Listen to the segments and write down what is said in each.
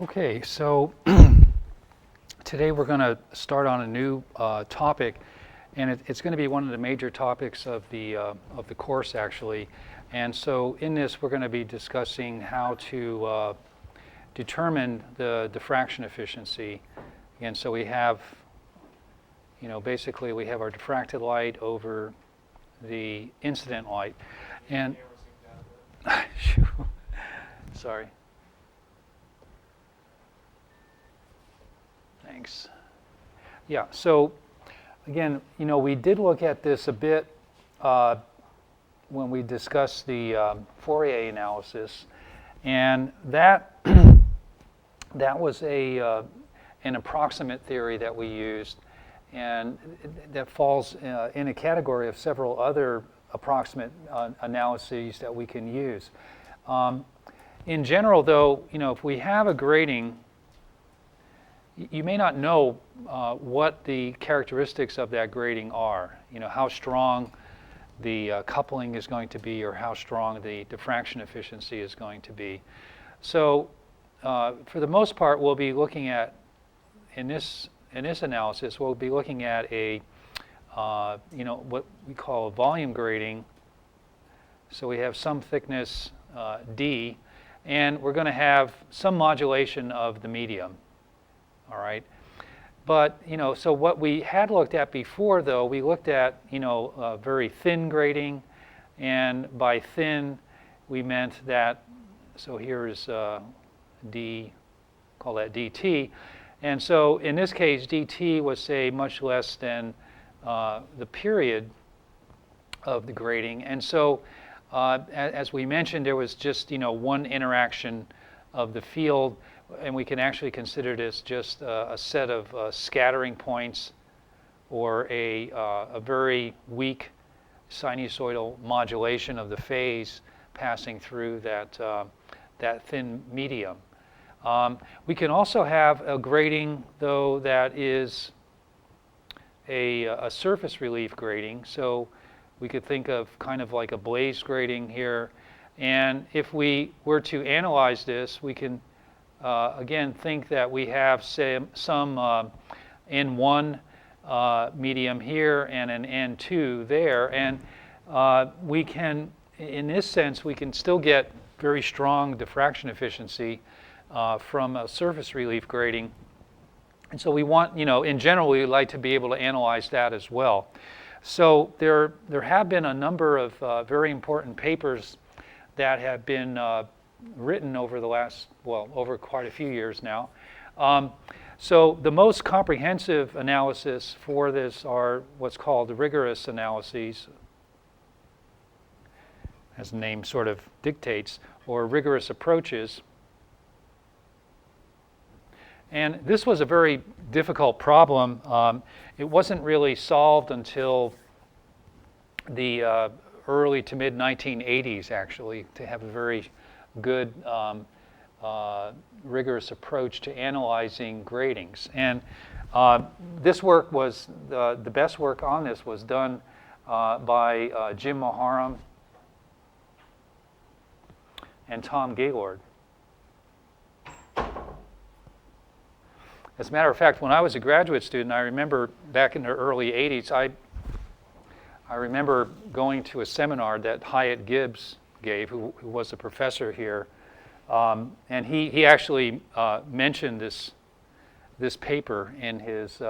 Okay, so today we're going to start on a new topic, and it's going to be one of the major topics of the course actually. And so in this, we're going to be discussing how to determine the diffraction efficiency. And so we have, basically we have our diffracted light over the incident light, and sorry. Thanks. Yeah, so again, we did look at this a bit when we discussed the Fourier analysis, and that that was an approximate theory that we used, and that falls in a category of several other approximate analyses that we can use. In general, though, if we have a grating, you may not know what the characteristics of that grating are. How strong the coupling is going to be, or how strong the diffraction efficiency is going to be. So, for the most part, we'll be looking at in this analysis, we'll be looking at a what we call a volume grating. So we have some thickness d, and we're going to have some modulation of the medium. All right, but so what we had looked at before, though, we looked at a very thin grating, and by thin we meant that. So here is d, call that dt, and so in this case dt was, say, much less than the period of the grating, and so as we mentioned, there was just one interaction of the field. And we can actually consider this just a set of scattering points, or a very weak sinusoidal modulation of the phase passing through that thin medium. We can also have a grating, though, that is a surface relief grating. So we could think of kind of like a blaze grating here. And if we were to analyze this, we can again think that we have, say, some N1 medium here and an N2 there, and we can, in this sense, we can still get very strong diffraction efficiency from a surface relief grating. And so we want, in general, we would like to be able to analyze that as well. So there have been a number of very important papers that have been written over the last, over quite a few years now. So the most comprehensive analysis for this are what's called the rigorous analyses, as the name sort of dictates, or rigorous approaches. And this was a very difficult problem. It wasn't really solved until the early to mid 1980s, actually, to have a very good rigorous approach to analyzing gratings. And this work was, the best work on this was done by Jim Moharam and Tom Gaylord. As a matter of fact, when I was a graduate student, I remember back in the early 80s, I remember going to a seminar that Hyatt Gibbs gave, who was a professor here, and he actually mentioned this paper in his,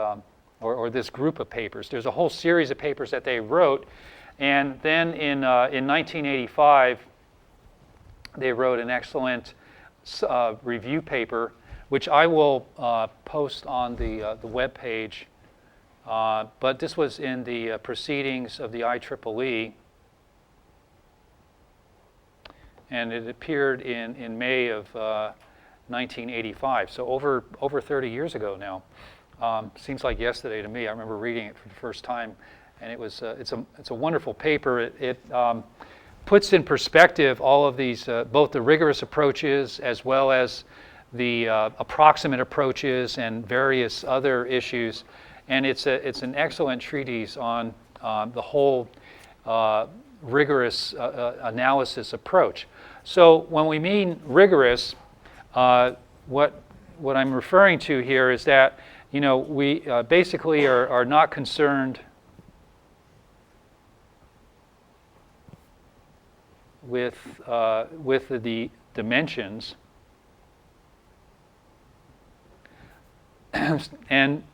or this group of papers. There's a whole series of papers that they wrote, and then in 1985, they wrote an excellent review paper, which I will post on the web page. But this was in the proceedings of the IEEE, and it appeared in May of 1985. So over 30 years ago now. Seems like yesterday to me. I remember reading it for the first time, and it's a wonderful paper. It puts in perspective all of these, both the rigorous approaches as well as the approximate approaches and various other issues, and it's an excellent treatise on the whole rigorous analysis approach. So when we mean rigorous, what what I'm referring to here is that, we basically are not concerned with the dimensions, and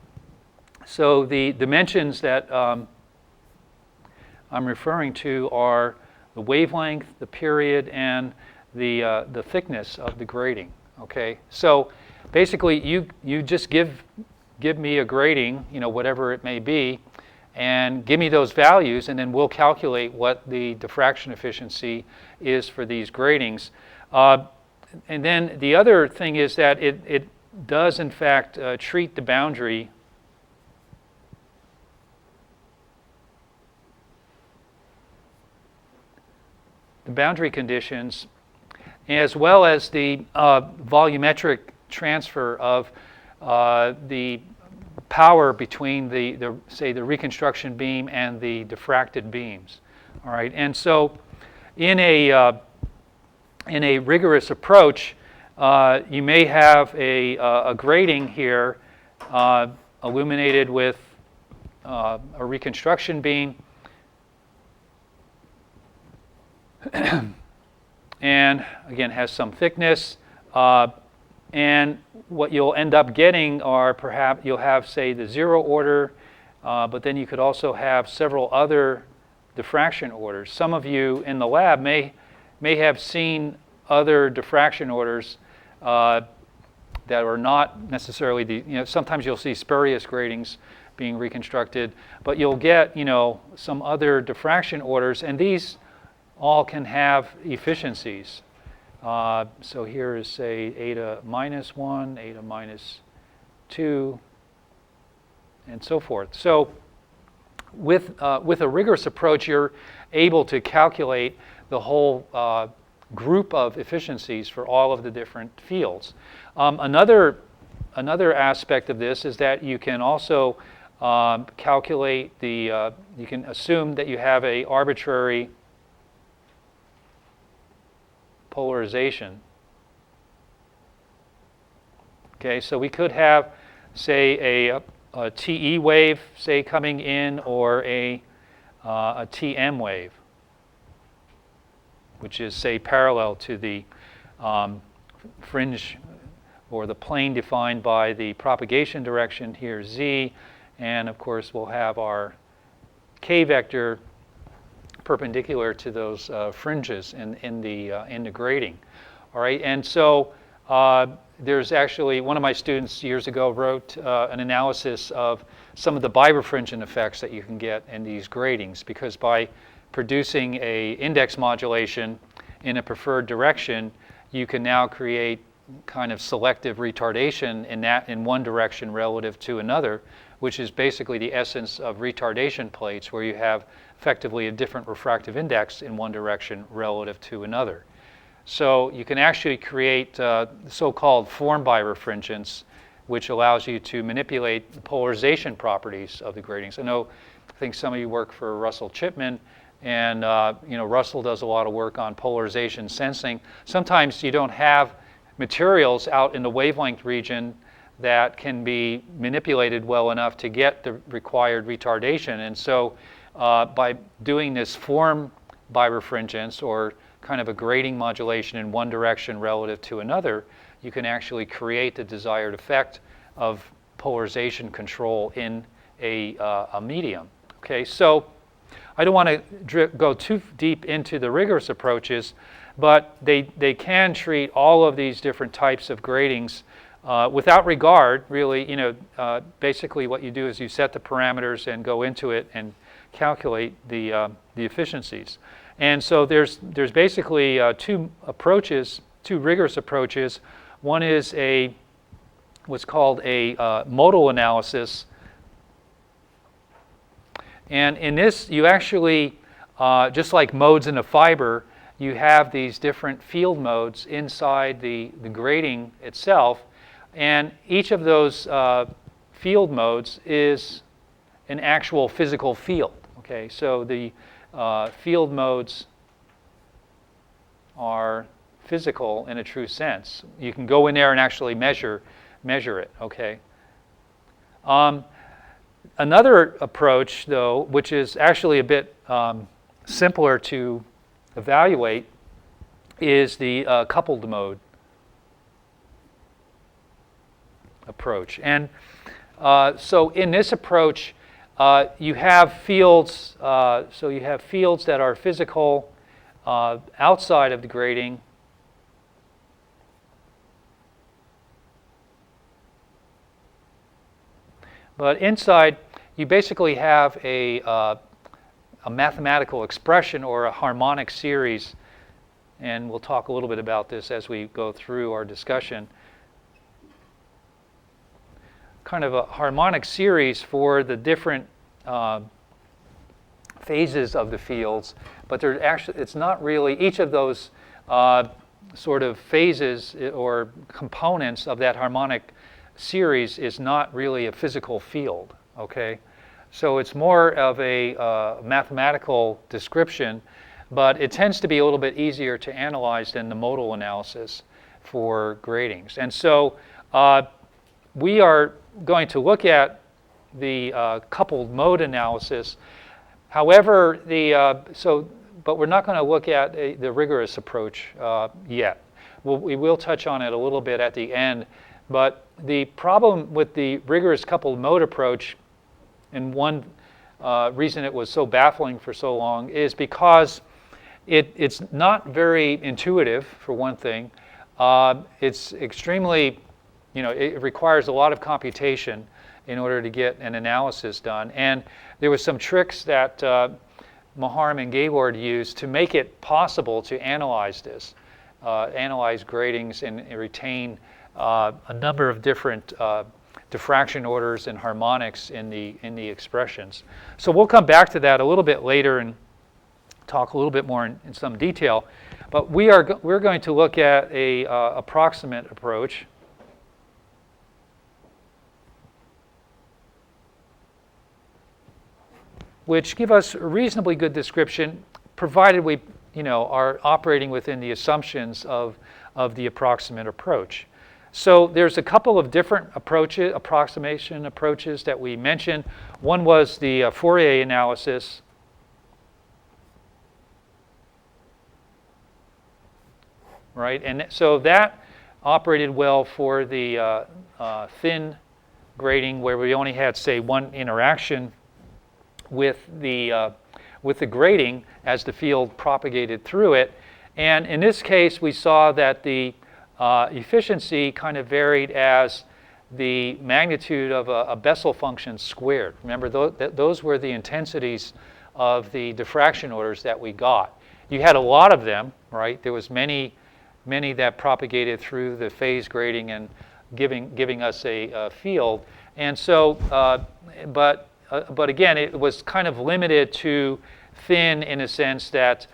so the dimensions that I'm referring to are the wavelength, the period, and the thickness of the grating. Okay, so basically, you just give me a grating, whatever it may be, and give me those values, and then we'll calculate what the diffraction efficiency is for these gratings. And then the other thing is that it does, in fact, treat the boundary conditions, as well as the volumetric transfer of the power between say the reconstruction beam and the diffracted beams. All right, and so in a rigorous approach, you may have a grating here illuminated with a reconstruction beam, and again has some thickness. And what you'll end up getting are perhaps you'll have, say, the zero order, but then you could also have several other diffraction orders. Some of you in the lab may have seen other diffraction orders that are not necessarily sometimes you'll see spurious gratings being reconstructed, but you'll get, some other diffraction orders, and these all can have efficiencies. So here is, say, eta minus 1, eta minus 2, and so forth. So with a rigorous approach, you're able to calculate the whole group of efficiencies for all of the different fields. Another aspect of this is that you can also calculate you can assume that you have an arbitrary polarization. Okay, so we could have, say, a TE wave, say, coming in, or a TM wave, which is, say, parallel to the fringe or the plane defined by the propagation direction here, z, and of course we'll have our k vector perpendicular to those fringes in the grating. All right, and so there's actually one of my students years ago wrote an analysis of some of the birefringent effects that you can get in these gratings, because by producing a index modulation in a preferred direction, you can now create kind of selective retardation in one direction relative to another, which is basically the essence of retardation plates, where you have effectively a different refractive index in one direction relative to another. So you can actually create so-called form birefringence, which allows you to manipulate the polarization properties of the gratings. I think some of you work for Russell Chipman, and Russell does a lot of work on polarization sensing. Sometimes you don't have materials out in the wavelength region that can be manipulated well enough to get the required retardation, and so by doing this form birefringence, or kind of a grating modulation in one direction relative to another, you can actually create the desired effect of polarization control in a medium. Okay, so I don't want to go too deep into the rigorous approaches, but they can treat all of these different types of gratings without regard, really. Basically what you do is you set the parameters and go into it and calculate the efficiencies. And so there's basically two rigorous approaches. One is what's called a modal analysis. And in this, you actually, just like modes in a fiber, you have these different field modes inside the grating itself. And each of those field modes is an actual physical field. Okay, so the field modes are physical in a true sense. You can go in there and actually measure measure it, okay? Another approach, though, which is actually a bit simpler to evaluate, is the coupled mode approach. And so in this approach, you have fields. So you have fields that are physical outside of the grating. But inside, you basically have a mathematical expression or a harmonic series, and we'll talk a little bit about this as we go through our discussion. Kind of a harmonic series for the different phases of the fields, but they're actually, it's not really, each of those sort of phases or components of that harmonic series is not really a physical field, okay? So it's more of a mathematical description, but it tends to be a little bit easier to analyze than the modal analysis for gratings. And so we are going to look at the coupled mode analysis. However, but we're not going to look at the rigorous approach yet. We will touch on it a little bit at the end. But the problem with the rigorous coupled mode approach, and one reason it was so baffling for so long, is because it's not very intuitive, for one thing. It's extremely, it requires a lot of computation in order to get an analysis done. And there was some tricks that Maharm and Gaylord used to make it possible to analyze this, analyze gratings and retain a number of different diffraction orders and harmonics in the expressions. So we'll come back to that a little bit later and talk a little bit more in some detail. But we're going to look at a approximate approach, which give us a reasonably good description, provided we are operating within the assumptions of the approximate approach. So there's a couple of different approximation approaches that we mentioned. One was the Fourier analysis. Right, and so that operated well for the thin grating, where we only had, say, one interaction with the grating as the field propagated through it. And in this case, we saw that the efficiency kind of varied as the magnitude of a Bessel function squared. Remember, those were the intensities of the diffraction orders that we got. You had a lot of them, right? There was many that propagated through the phase grating and giving us a field. And so, but again, it was kind of limited to thin in a sense that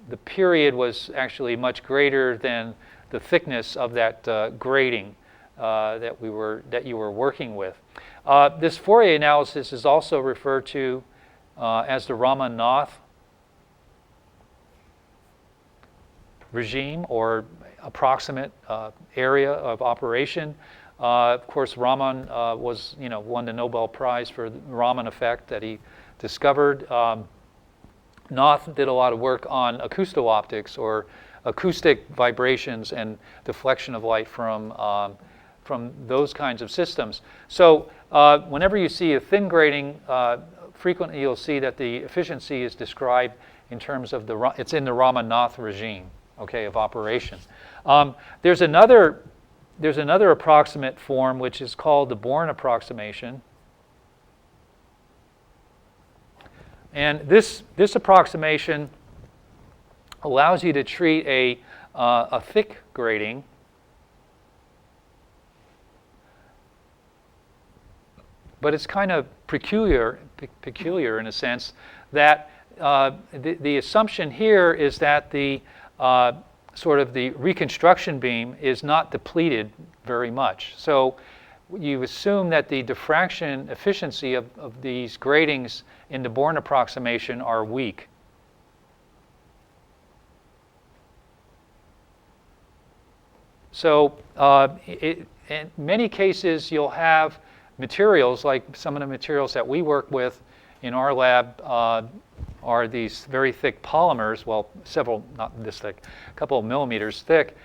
the period was actually much greater than the thickness of that grating that you were working with. This Fourier analysis is also referred to as the Raman-Nath regime, or approximate area of operation. Of course, Raman won the Nobel Prize for the Raman effect that he discovered. Nath did a lot of work on acousto-optics, or acoustic vibrations and deflection of light from those kinds of systems. So whenever you see a thin grating, frequently you'll see that the efficiency is described in terms of it's in the Raman-Nath regime, okay, of operation. There's another approximate form which is called the Born approximation. And this approximation allows you to treat a thick grating but it's kind of peculiar in a sense that the assumption here is that the sort of the reconstruction beam is not depleted very much. So you assume that the diffraction efficiency of these gratings in the Born approximation are weak. So in many cases, you'll have materials, like some of the materials that we work with in our lab are these very thick polymers, well, several, not this thick, a couple of millimeters thick,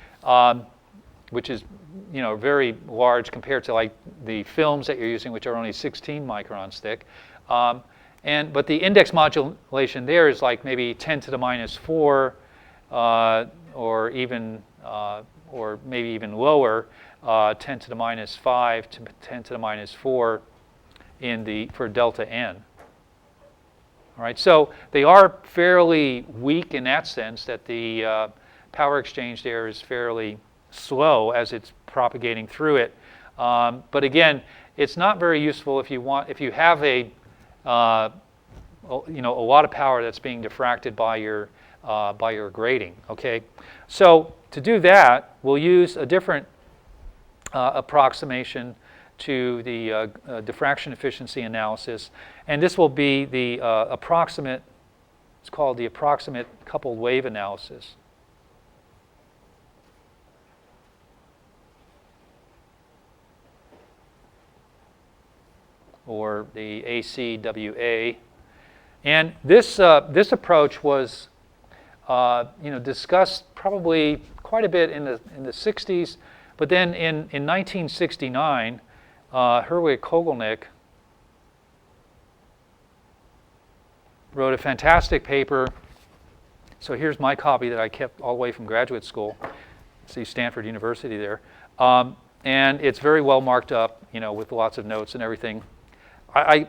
which is, you know, very large compared to like the films that you're using, which are only 16 microns thick. But the index modulation there is like maybe 10 to the minus 4, or even, or maybe even lower, 10 to the minus 5 to 10 to the minus 4 for delta n. All right, so they are fairly weak in that sense, that the power exchange there is fairly slow as it's propagating through it. But again, it's not very useful if you have a you know, a lot of power that's being diffracted by your grating. Okay, so to do that, we'll use a different approximation to the diffraction efficiency analysis, and this will be the approximate. It's called the approximate coupled wave analysis. Or the ACWA, and this approach was you know, discussed probably quite a bit in the 60s, but then in 1969, Herwig-Kogelnick wrote a fantastic paper. So here's my copy that I kept all the way from graduate school. See Stanford University there, and it's very well marked up, you know, with lots of notes and everything. I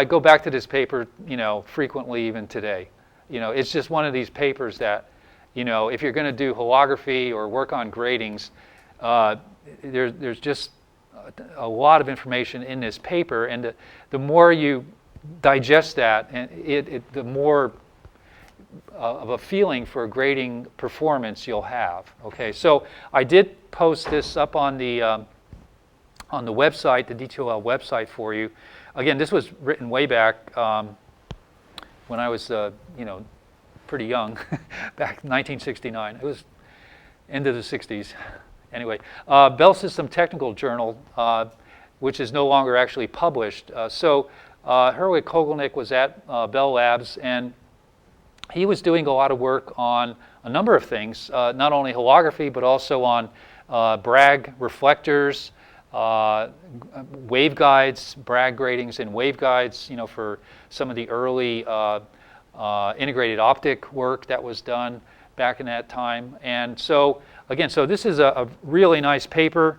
go back to this paper, you know, frequently even today. You know, it's just one of these papers that, you know, if you're going to do holography or work on gratings, there's just a lot of information in this paper, and the more you digest that, and the more of a feeling for grating performance you'll have. Okay, so I did post this up on the website, the D2L website for you. Again, this was written way back when I was, you know, pretty young, back in 1969. It was end of the 60s. Anyway, Bell System Technical Journal, which is no longer actually published. So Herwig-Kogelnick was at Bell Labs, and he was doing a lot of work on a number of things, not only holography, but also on Bragg reflectors, waveguides, Bragg gratings and waveguides, you know, for some of the early integrated optic work that was done back in that time. And so, again, so this is a really nice paper.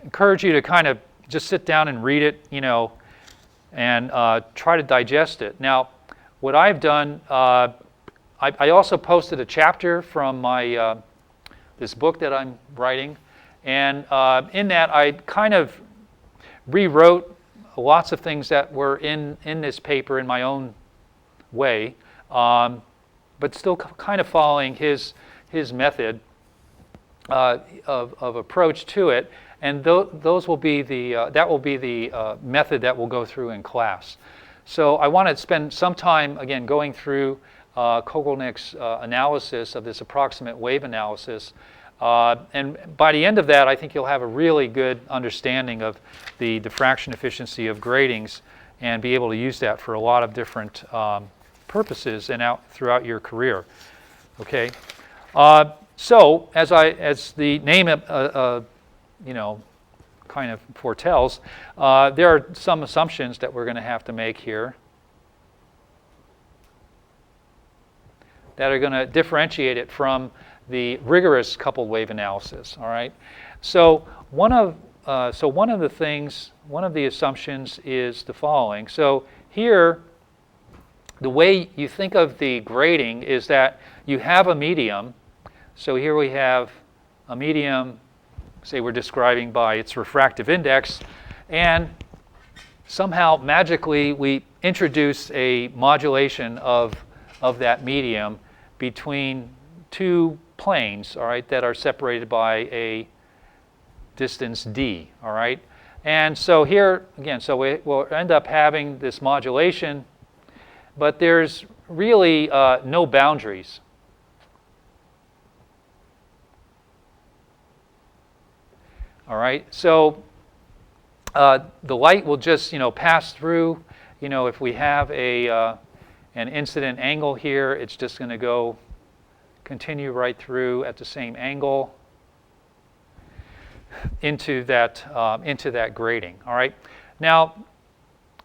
Encourage you to kind of just sit down and read it, you know, and try to digest it. Now, what I've done, I also posted a chapter from my this book that I'm writing. And in that, I kind of rewrote lots of things that were in this paper in my own way, but still kind of following his method of approach to it. And those will be that will be the method that we'll go through in class. So I want to spend some time, again, going through Kogelnick's analysis of this approximate wave analysis. And by the end of that, I think you'll have a really good understanding of the diffraction efficiency of gratings and be able to use that for a lot of different purposes and throughout your career. Okay. So as the name you know, kind of foretells, there are some assumptions that we're going to have to make here that are going to differentiate it from the rigorous coupled wave analysis. All right. So one of the assumptions is the following. So here, the way you think of the grating is that you have a medium. So here we have a medium, say we're describing by its refractive index, and somehow magically we introduce a modulation of that medium between two planes, all right, that are separated by a distance d, all right? And so here, again, so we'll end up having this modulation, but there's really no boundaries. All right, so the light will just, pass through. If we have an incident angle here, it's just going to continue right through at the same angle into that grating. All right. Now,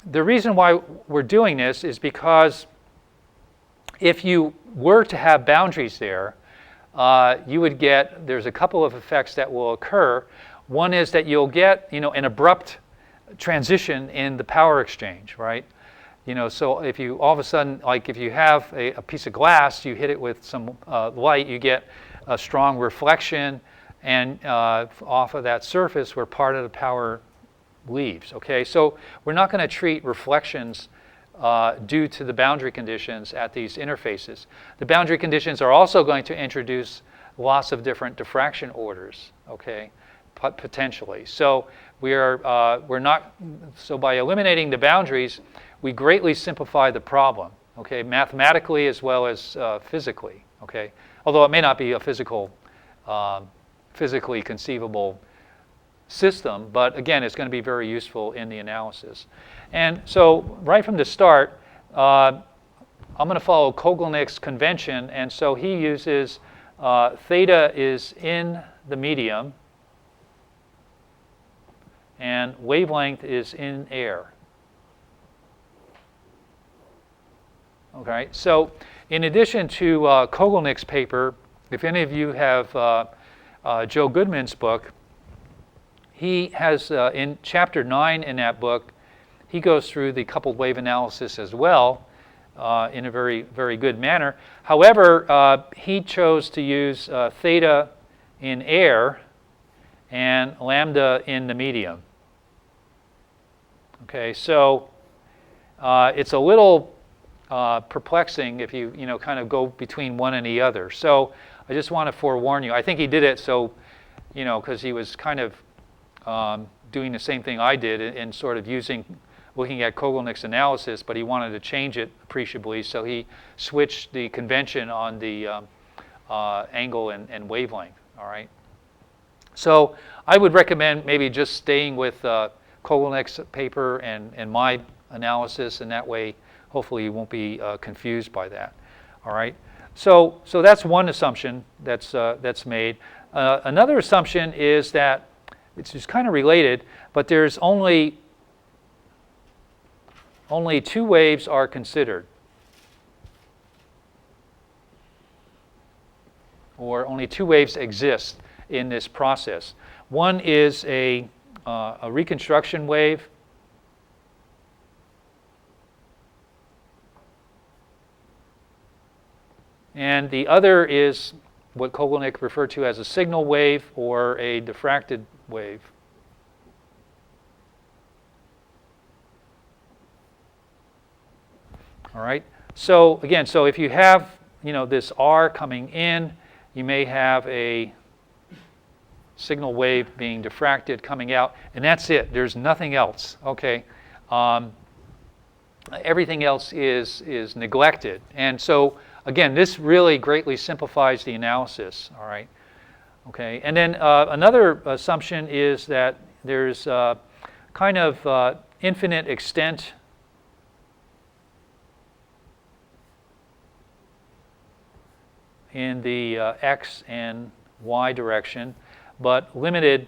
the reason why we're doing this is because if you were to have boundaries there, you would get, there's a couple of effects that will occur. One is that you'll get, an abrupt transition in the power exchange, right? So if you all of a sudden, like if you have a piece of glass, you hit it with some light, you get a strong reflection and off of that surface where part of the power leaves. Okay, so we're not going to treat reflections due to the boundary conditions at these interfaces. The boundary conditions are also going to introduce lots of different diffraction orders. Okay, potentially. So we're not. So by eliminating the boundaries, we greatly simplify the problem. Okay, mathematically as well as physically. Okay, although it may not be a physically conceivable system, but again, it's going to be very useful in the analysis. And so right from the start, I'm going to follow Kogelnick's convention, and so he uses theta is in the medium, and wavelength is in air. Okay, so in addition to Kogelnick's paper, if any of you have Joe Goodman's book, he has in chapter 9 in that book, he goes through the coupled wave analysis as well in a very, very good manner. However, he chose to use theta in air and lambda in the medium. Okay, so it's a little perplexing if you kind of go between one and the other. So I just want to forewarn you. I think he did it so, because he was kind of doing the same thing I did in sort of looking at Kogelnick's analysis, but he wanted to change it appreciably, so he switched the convention on the angle and wavelength. All right. So I would recommend maybe just staying with Kogelnick's paper and my analysis, and that way, hopefully, you won't be confused by that. All right. So that's one assumption that's made. Another assumption is that it's just kind of related, but there's only two waves are considered, or only two waves exist in this process. One is a reconstruction wave, and the other is what Kogelnick referred to as a signal wave or a diffracted wave. All right. So again, so if you have this R coming in, you may have a signal wave being diffracted coming out, and that's it. There's nothing else. Okay. Everything else is neglected, and so again, this really greatly simplifies the analysis. All right. Okay. And then another assumption is that there's kind of infinite extent in the x and y direction, but limited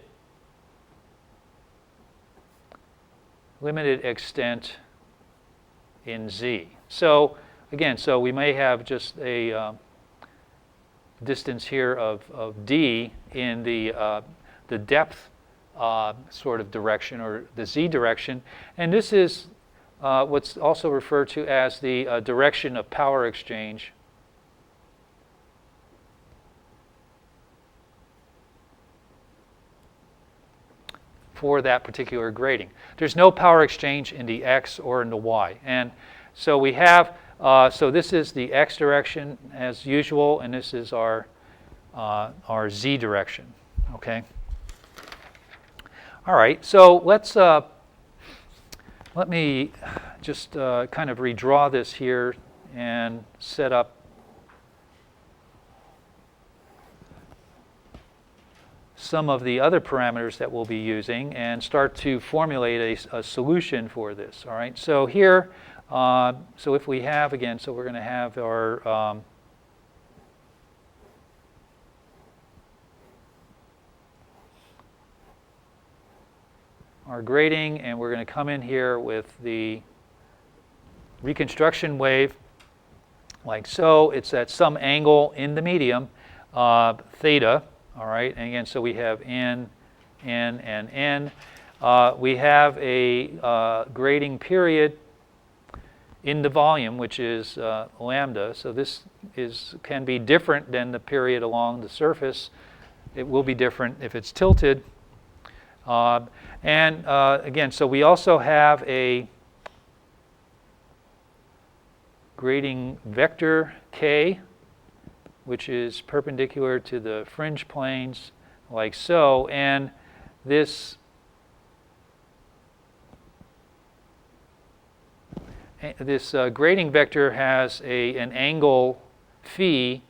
extent in z. So again, so we may have just a distance here of d in the depth sort of direction, or the z direction, and this is what's also referred to as the direction of power exchange. For that particular grating. There's no power exchange in the x or in the y. And so we have, so this is the x direction as usual, and this is our z direction. Okay. All right. So let me just kind of redraw this here and set up some of the other parameters that we'll be using and start to formulate a solution for this. All right. So here, so if we have, again, so we're going to have our grating, and we're going to come in here with the reconstruction wave like so. It's at some angle in the medium, theta. All right, and again, so we have n, n, and n. We have a grating period in the volume, which is lambda. So this can be different than the period along the surface. It will be different if it's tilted. And again, so we also have a grating vector k, which is perpendicular to the fringe planes, like so. And this grating vector has an angle phi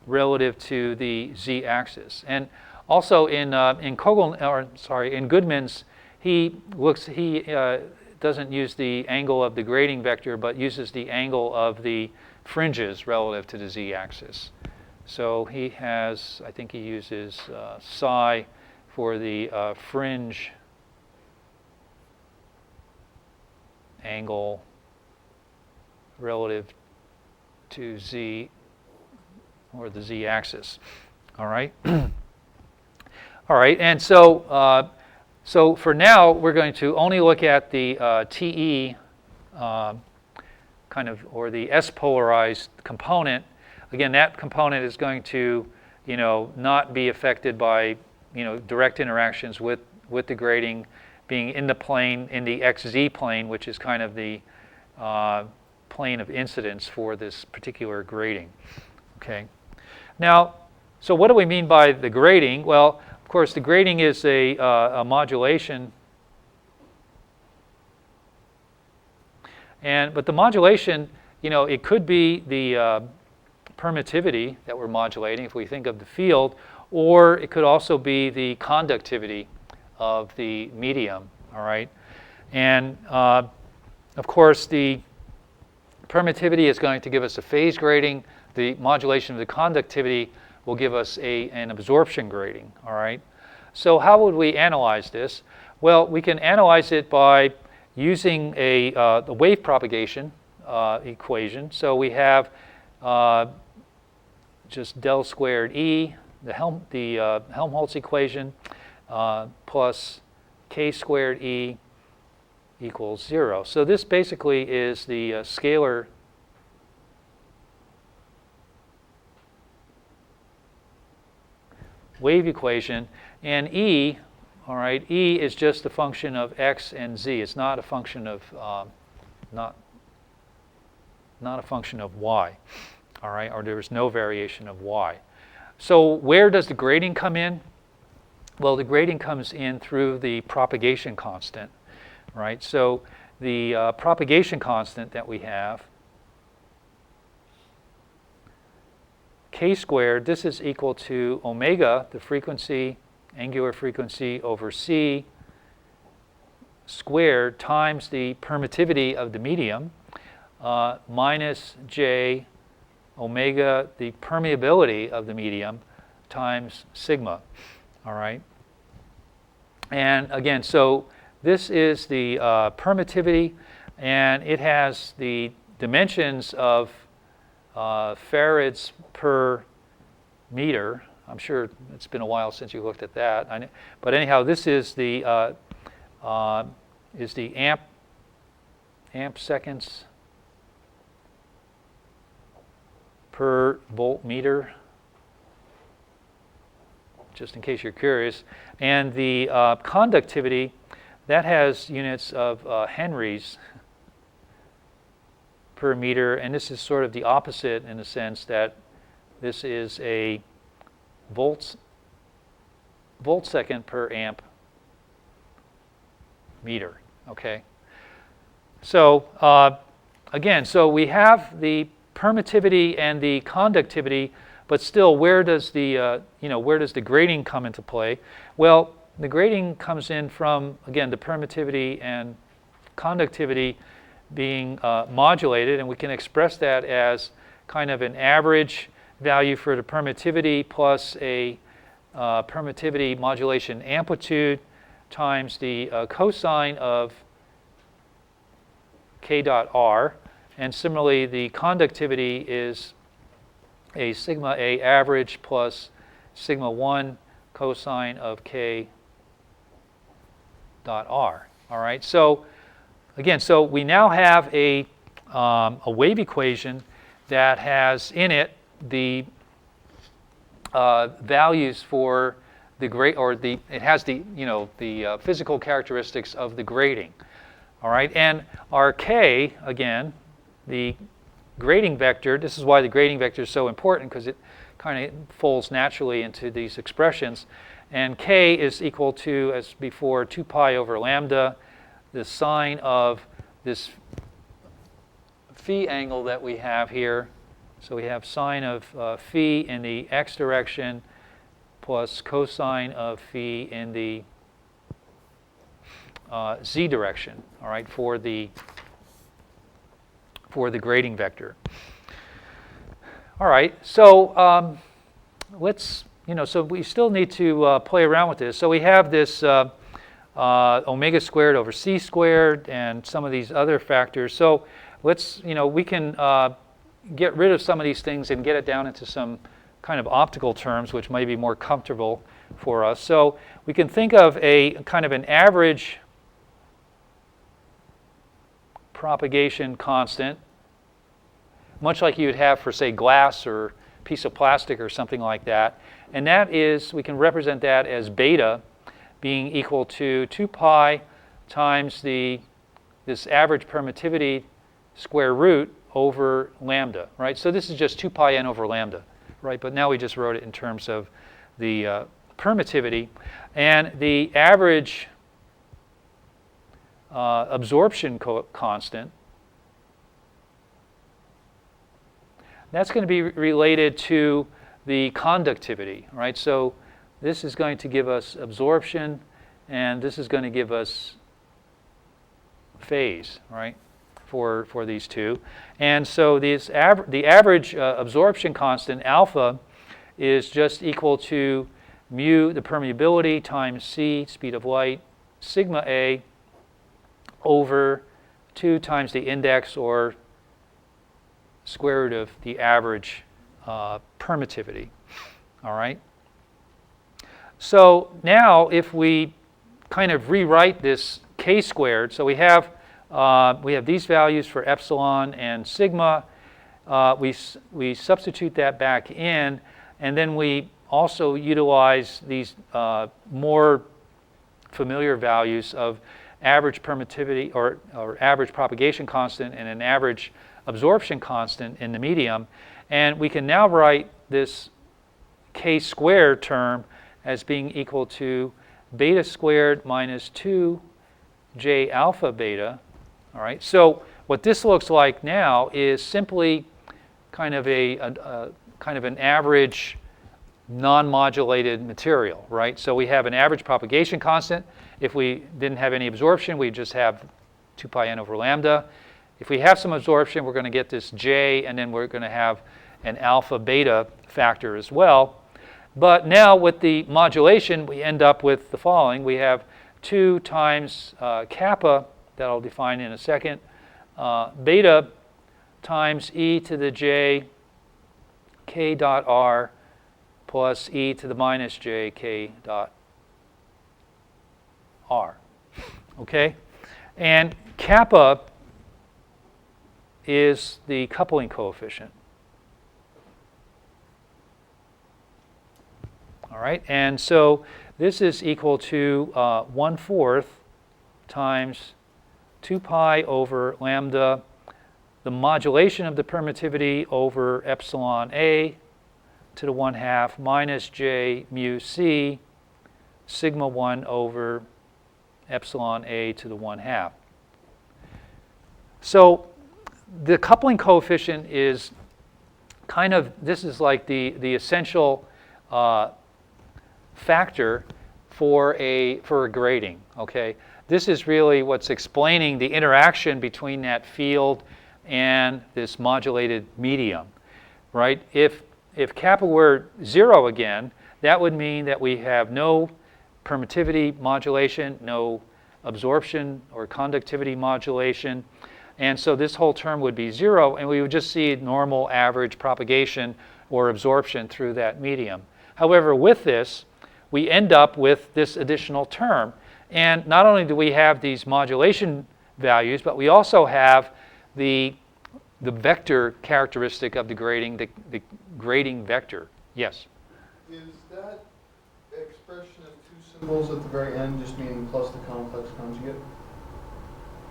relative to the z-axis. And also in Goodman's, he doesn't use the angle of the grating vector, but uses the angle of the fringes relative to the z-axis. So he has, I think he uses psi for the fringe angle relative to z, or the z-axis. All right. All right, and so so for now we're going to only look at the TE kind of, or the S-polarized component. Again, that component is going to, not be affected by, direct interactions with the grating being in the plane, in the XZ plane, which is kind of the plane of incidence for this particular grating. Okay. Now, so what do we mean by the grating? Well, of course, the grating is a modulation. But the modulation, it could be the permittivity that we're modulating if we think of the field, or it could also be the conductivity of the medium, all right? And of course, the permittivity is going to give us a phase grating. The modulation of the conductivity will give us an absorption grating, all right? So how would we analyze this? Well, we can analyze it by using the wave propagation equation. So we have just del squared E, the Helmholtz equation, plus k squared E equals 0. So this basically is the scalar wave equation. And E, all right, E is just a function of x and z. It's not a function of not a function of y, all right, or there is no variation of y. So where does the grating come in? Well, the grating comes in through the propagation constant, right? So the propagation constant that we have, k squared, this is equal to omega, the frequency, angular frequency, over c squared times the permittivity of the medium, minus j omega, the permeability of the medium, times sigma, all right? And again, so this is the permittivity, and it has the dimensions of farads per meter. I'm sure it's been a while since you looked at that. But anyhow, this is the amp seconds per voltmeter, just in case you're curious. And the conductivity, that has units of henries per meter, and this is sort of the opposite in the sense that this is a volt second per amp meter. Okay. So again, so we have the permittivity and the conductivity, But still, where does the where does the grading come into play? Well, the grading comes in from, again, the permittivity and conductivity being modulated, and we can express that as kind of an average value for the permittivity plus a permittivity modulation amplitude times the cosine of k dot r, and similarly the conductivity is a sigma A average plus sigma 1 cosine of k dot r. All right, so again, so we now have a wave equation that has in it the values for the grade, or it has the the physical characteristics of the grading. All right, and our k, again, the grading vector. This is why the grading vector is so important, because it kind of folds naturally into these expressions. And k is equal to, as before, 2 pi over lambda, the sine of this phi angle that we have here. So we have sine of phi in the x direction plus cosine of phi in the z direction, all right, for the grading vector. All right, so let's, so we still need to play around with this. So we have this omega squared over c squared and some of these other factors. So let's, we can get rid of some of these things and get it down into some kind of optical terms, which may be more comfortable for us. So we can think of a kind of an average propagation constant, much like you would have for, say, glass or piece of plastic or something like that. And that is, we can represent that as beta being equal to 2 pi times this average permittivity square root over lambda, right? So this is just 2 pi n over lambda, right? But now we just wrote it in terms of the permittivity. And the average absorption constant, that's going to be related to the conductivity, right? So this is going to give us absorption, and this is going to give us phase, right, for these two. And so the average absorption constant, alpha, is just equal to mu, the permeability, times c, speed of light, sigma A, over 2 times the index, or square root of the average permittivity. All right? So now if we kind of rewrite this k squared, so we have these values for epsilon and sigma. We substitute that back in, and then we also utilize these more familiar values of average permittivity or average propagation constant and an average absorption constant in the medium. And we can now write this k squared term as being equal to beta squared minus 2j alpha beta. All right. So what this looks like now is simply kind of an average non-modulated material, right? So we have an average propagation constant. If we didn't have any absorption, we just have 2 pi n over lambda. If we have some absorption, we're going to get this j, and then we're going to have an alpha beta factor as well. But now with the modulation, we end up with the following. We have 2 times kappa, that I'll define in a second, beta times e to the j k dot r plus e to the minus j k dot r. Okay? And kappa is the coupling coefficient. All right? And so this is equal to 1/4 times 2 pi over lambda, the modulation of the permittivity over epsilon A to the 1/2 minus j mu c sigma 1 over epsilon A to the 1/2. So the coupling coefficient is kind of, this is like the essential factor for a grading, okay? This is really what's explaining the interaction between that field and this modulated medium, right? If kappa were 0 again, that would mean that we have no permittivity modulation, no absorption or conductivity modulation, and so this whole term would be 0, and we would just see normal average propagation or absorption through that medium. However, with this, we end up with this additional term. And not only do we have these modulation values, but we also have the vector characteristic of the grading vector. Yes? Is that expression of two symbols at the very end just meaning plus the complex conjugate?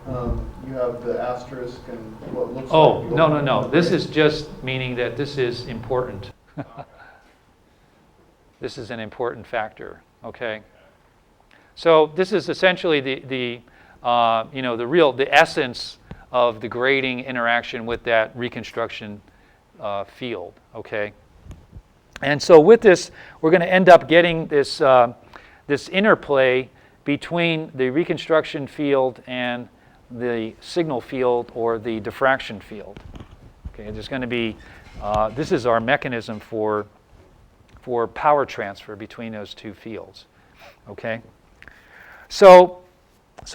You have the asterisk and what looks like... Oh, no. This is just meaning that this is important. This is an important factor, okay? So this is essentially the essence of the grading interaction with that reconstruction field, okay? And so with this, we're going to end up getting this this interplay between the reconstruction field and the signal field or the diffraction field. Okay, there's going to be this is our mechanism for power transfer between those two fields. Okay. So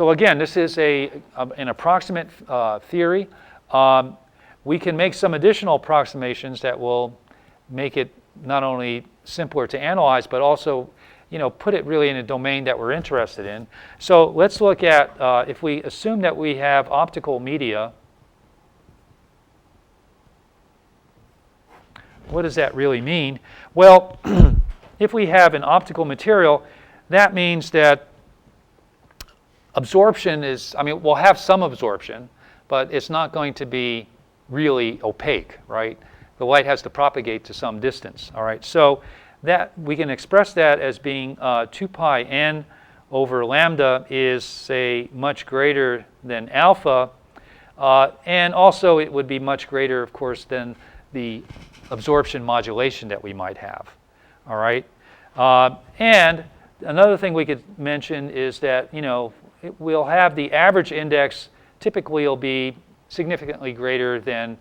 again, this is an approximate theory. We can make some additional approximations that will make it not only simpler to analyze, but also, put it really in a domain that we're interested in. So let's look at if we assume that we have optical media. What does that really mean? Well, if we have an optical material, that means that absorption is, we'll have some absorption, but it's not going to be really opaque, right? The light has to propagate to some distance, all right? So that we can express that as being 2 pi n over lambda is, say, much greater than alpha, and also it would be much greater, of course, than the absorption modulation that we might have, all right? And another thing we could mention is that, we'll have the average index typically will be significantly greater than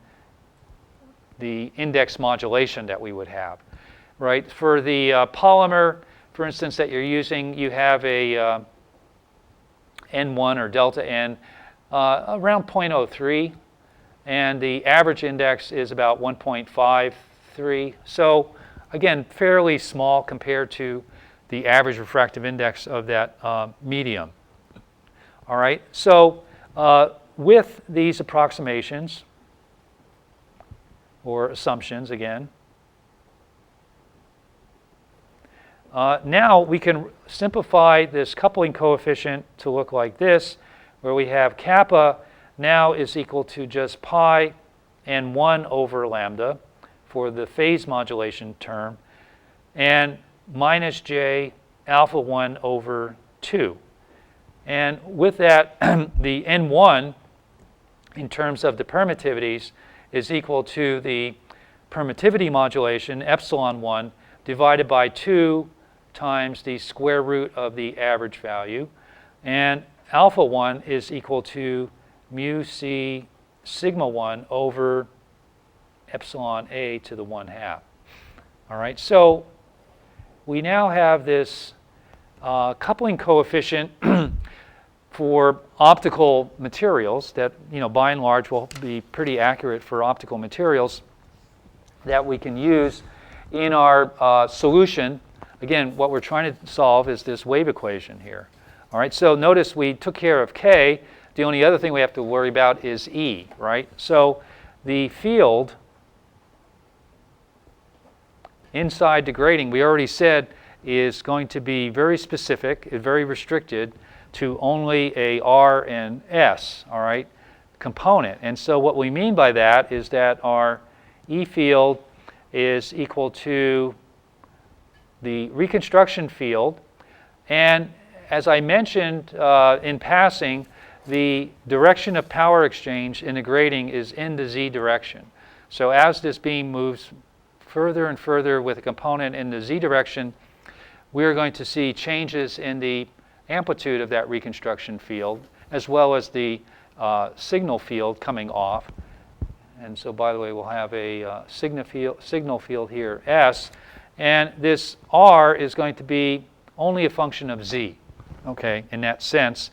the index modulation that we would have, right? For the polymer, for instance, that you're using, you have a N1 or delta N around 0.03, and the average index is about 1.53. So again, fairly small compared to the average refractive index of that medium. All right, so with these approximations, or assumptions again, now we can simplify this coupling coefficient to look like this, where we have kappa now is equal to just pi n1 over lambda for the phase modulation term, and minus j alpha 1 over 2. And with that, the n1 in terms of the permittivities is equal to the permittivity modulation, epsilon 1, divided by 2 times the square root of the average value. And alpha 1 is equal to mu c sigma 1 over epsilon a to the 1/2. All right, so we now have this coupling coefficient for optical materials that, by and large will be pretty accurate for optical materials that we can use in our solution. Again, what we're trying to solve is this wave equation here. All right, so notice we took care of K. The only other thing we have to worry about is E, right? So the field inside the grating, we already said, is going to be very specific, very restricted to only a R and S, all right, component. And so what we mean by that is that our E field is equal to the reconstruction field. And as I mentioned in passing, the direction of power exchange in the grating is in the Z direction. So as this beam moves further and further with a component in the z direction, we're going to see changes in the amplitude of that reconstruction field, as well as the signal field coming off. And so, by the way, we'll have a signal field here, S. And this R is going to be only a function of z, okay, in that sense.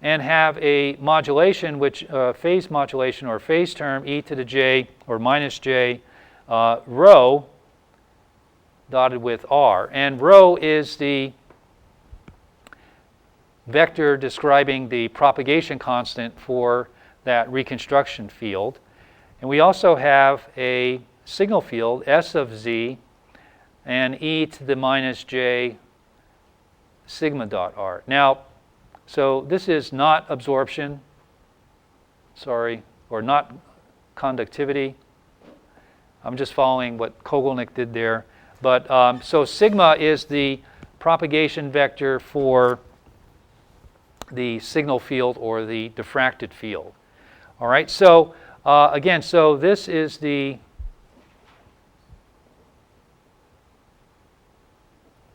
And have a modulation, which phase modulation or phase term, e to the j or minus j rho dotted with r. And rho is the vector describing the propagation constant for that reconstruction field. And we also have a signal field, S of z, and e to the minus j sigma dot r. Now, so this is not absorption, or not conductivity. I'm just following what Kogelnik did there. But so sigma is the propagation vector for the signal field or the diffracted field. All right, so again, so this is the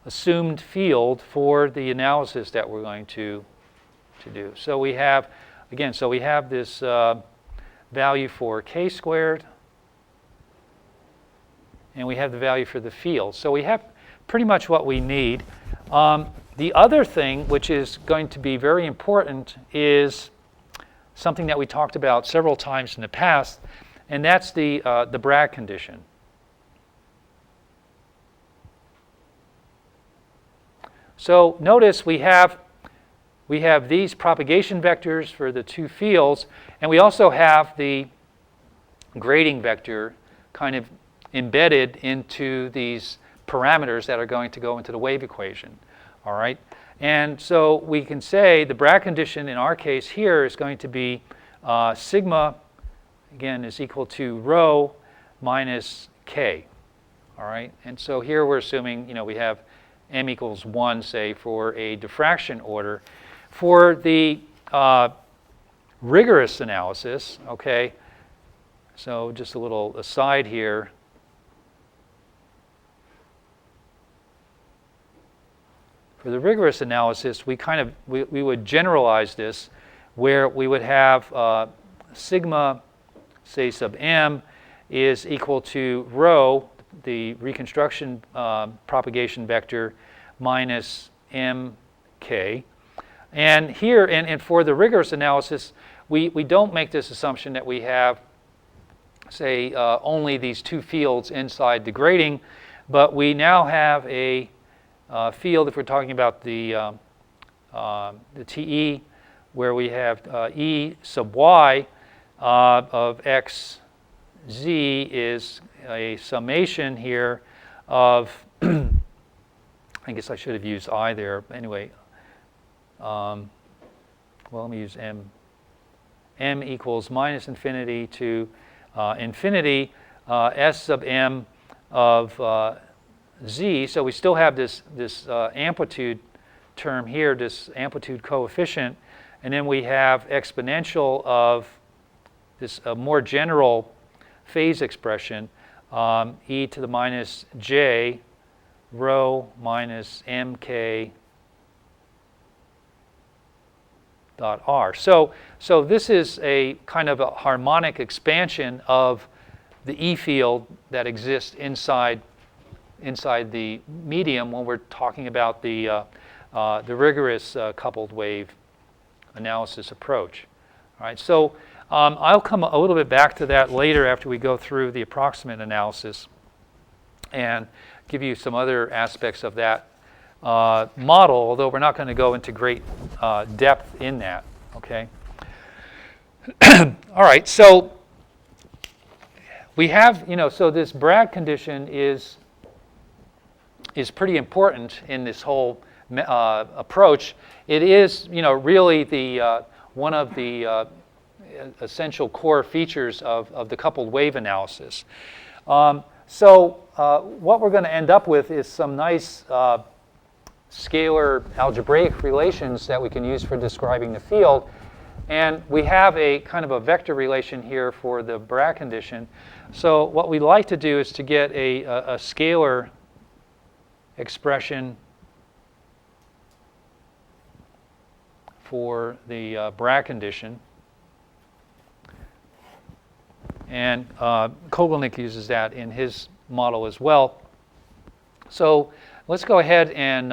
assumed field for the analysis that we're going to do. So we have, again, so we have this value for k squared, and we have the value for the field. So we have pretty much what we need. The other thing, which is going to be very important, is something that we talked about several times in the past, and that's the Bragg condition. So notice we have these propagation vectors for the two fields, and we also have the grading vector kind of embedded into these parameters that are going to go into the wave equation. All right? And so we can say the Bragg condition in our case here is going to be sigma, again, is equal to rho minus k. All right? And so here we're assuming, we have m equals 1, say, for a diffraction order. For the rigorous analysis, okay, so just a little aside here. For the rigorous analysis, we would generalize this, where we would have sigma, say, sub m is equal to rho, the reconstruction propagation vector, minus mk. And here, and for the rigorous analysis, we don't make this assumption that we have, say, only these two fields inside the grading, but we now have a field, if we're talking about the TE, where we have E sub y of x z is a summation here of, I guess I should have used I there, but anyway, well, let me use m. M equals minus infinity to infinity, s sub m of z. So we still have this amplitude term here, this amplitude coefficient, and then we have exponential of this more general phase expression, e to the minus j rho minus mk dot r. So this is a kind of a harmonic expansion of the E field that exists inside the medium when we're talking about the rigorous coupled wave analysis approach. All right, so I'll come a little bit back to that later after we go through the approximate analysis and give you some other aspects of that model, although we're not going to go into great depth in that, okay? All right, so we have, so this Bragg condition is pretty important in this whole approach. It is, really the one of the essential core features of the coupled wave analysis. So what we're going to end up with is some nice scalar algebraic relations that we can use for describing the field. And we have a kind of a vector relation here for the Bragg condition. So what we like to do is to get a scalar expression for the Bragg condition. And Kogelnik uses that in his model as well. So let's go ahead and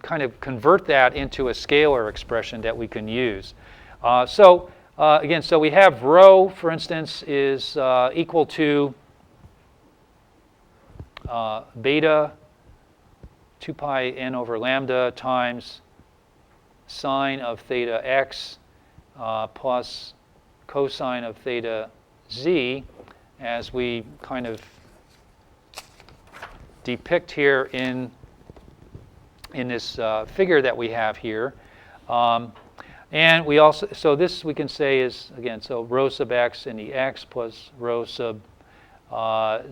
kind of convert that into a scalar expression that we can use. Again, so we have rho, for instance, is equal to beta 2 pi n over lambda times sine of theta x plus cosine of theta z, as we kind of depict here in this figure that we have here. And we also, so this we can say is, again, so rho sub x in the x plus rho sub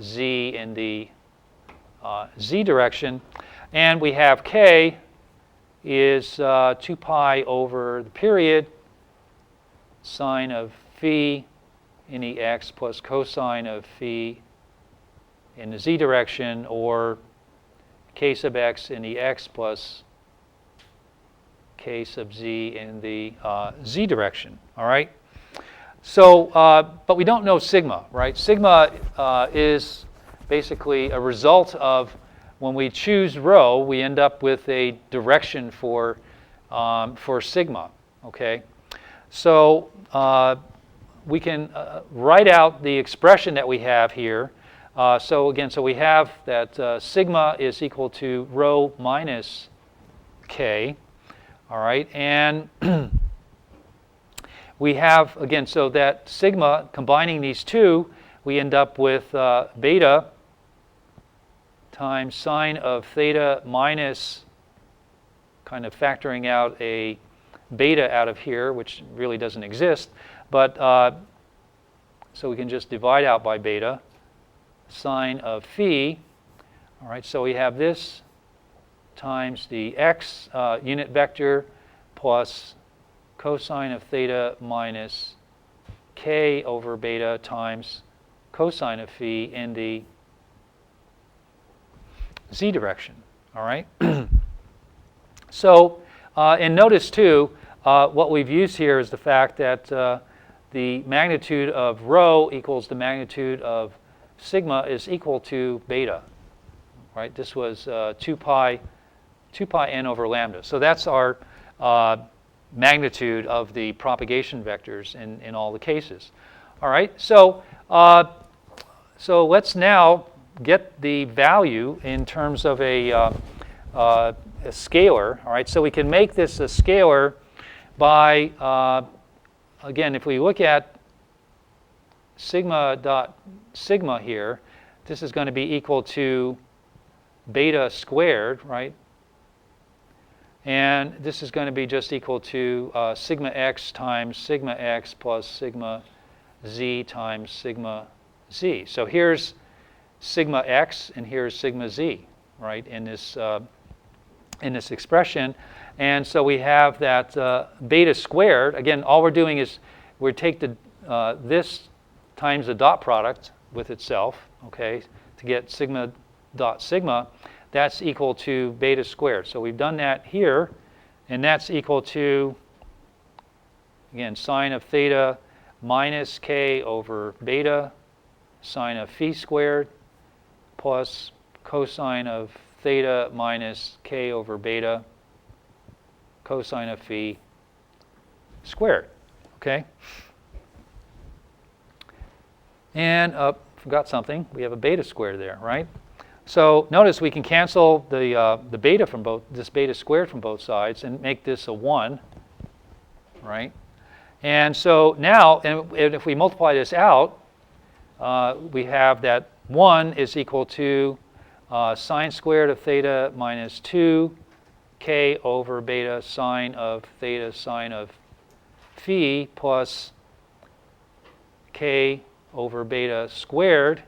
z in the z direction. And we have k is 2 pi over the period sine of phi in the x plus cosine of phi in the z direction, or k sub x in the x plus k sub z in the z direction. All right. So, but we don't know sigma, right? Sigma is basically a result of when we choose rho, we end up with a direction for sigma. Okay. So we can write out the expression that we have here. So again, so we have that sigma is equal to rho minus k. All right, and we have, again, so that sigma, combining these two, we end up with beta times sine of theta minus, kind of factoring out a beta out of here, which really doesn't exist, but so we can just divide out by beta, sine of phi. All right, so we have this times the x unit vector plus cosine of theta minus k over beta times cosine of phi in the z direction. All right. So, and notice too, what we've used here is the fact that the magnitude of rho equals the magnitude of sigma is equal to beta. Right. This was 2 pi n over lambda. So that's our magnitude of the propagation vectors in all the cases. All right. So so let's now get the value in terms of a scalar. All right. So we can make this a scalar by again, if we look at sigma dot sigma here, this is going to be equal to beta squared, right? And this is going to be just equal to sigma x times sigma x plus sigma z times sigma z. So here's sigma x and here's sigma z, right, in this expression. And so we have that beta squared. Again, all we're doing is we take the this times the dot product with itself, okay, to get sigma dot sigma. That's equal to beta squared. So we've done that here, and that's equal to, again, sine of theta minus k over beta sine of phi squared plus cosine of theta minus k over beta cosine of phi squared. Okay? And forgot something. We have a beta squared there, right? So notice we can cancel the beta from both, this beta squared from both sides, and make this a 1, right? And so now, and if we multiply this out, we have that 1 is equal to sine squared of theta minus 2 k over beta sine of theta sine of phi plus k over beta squared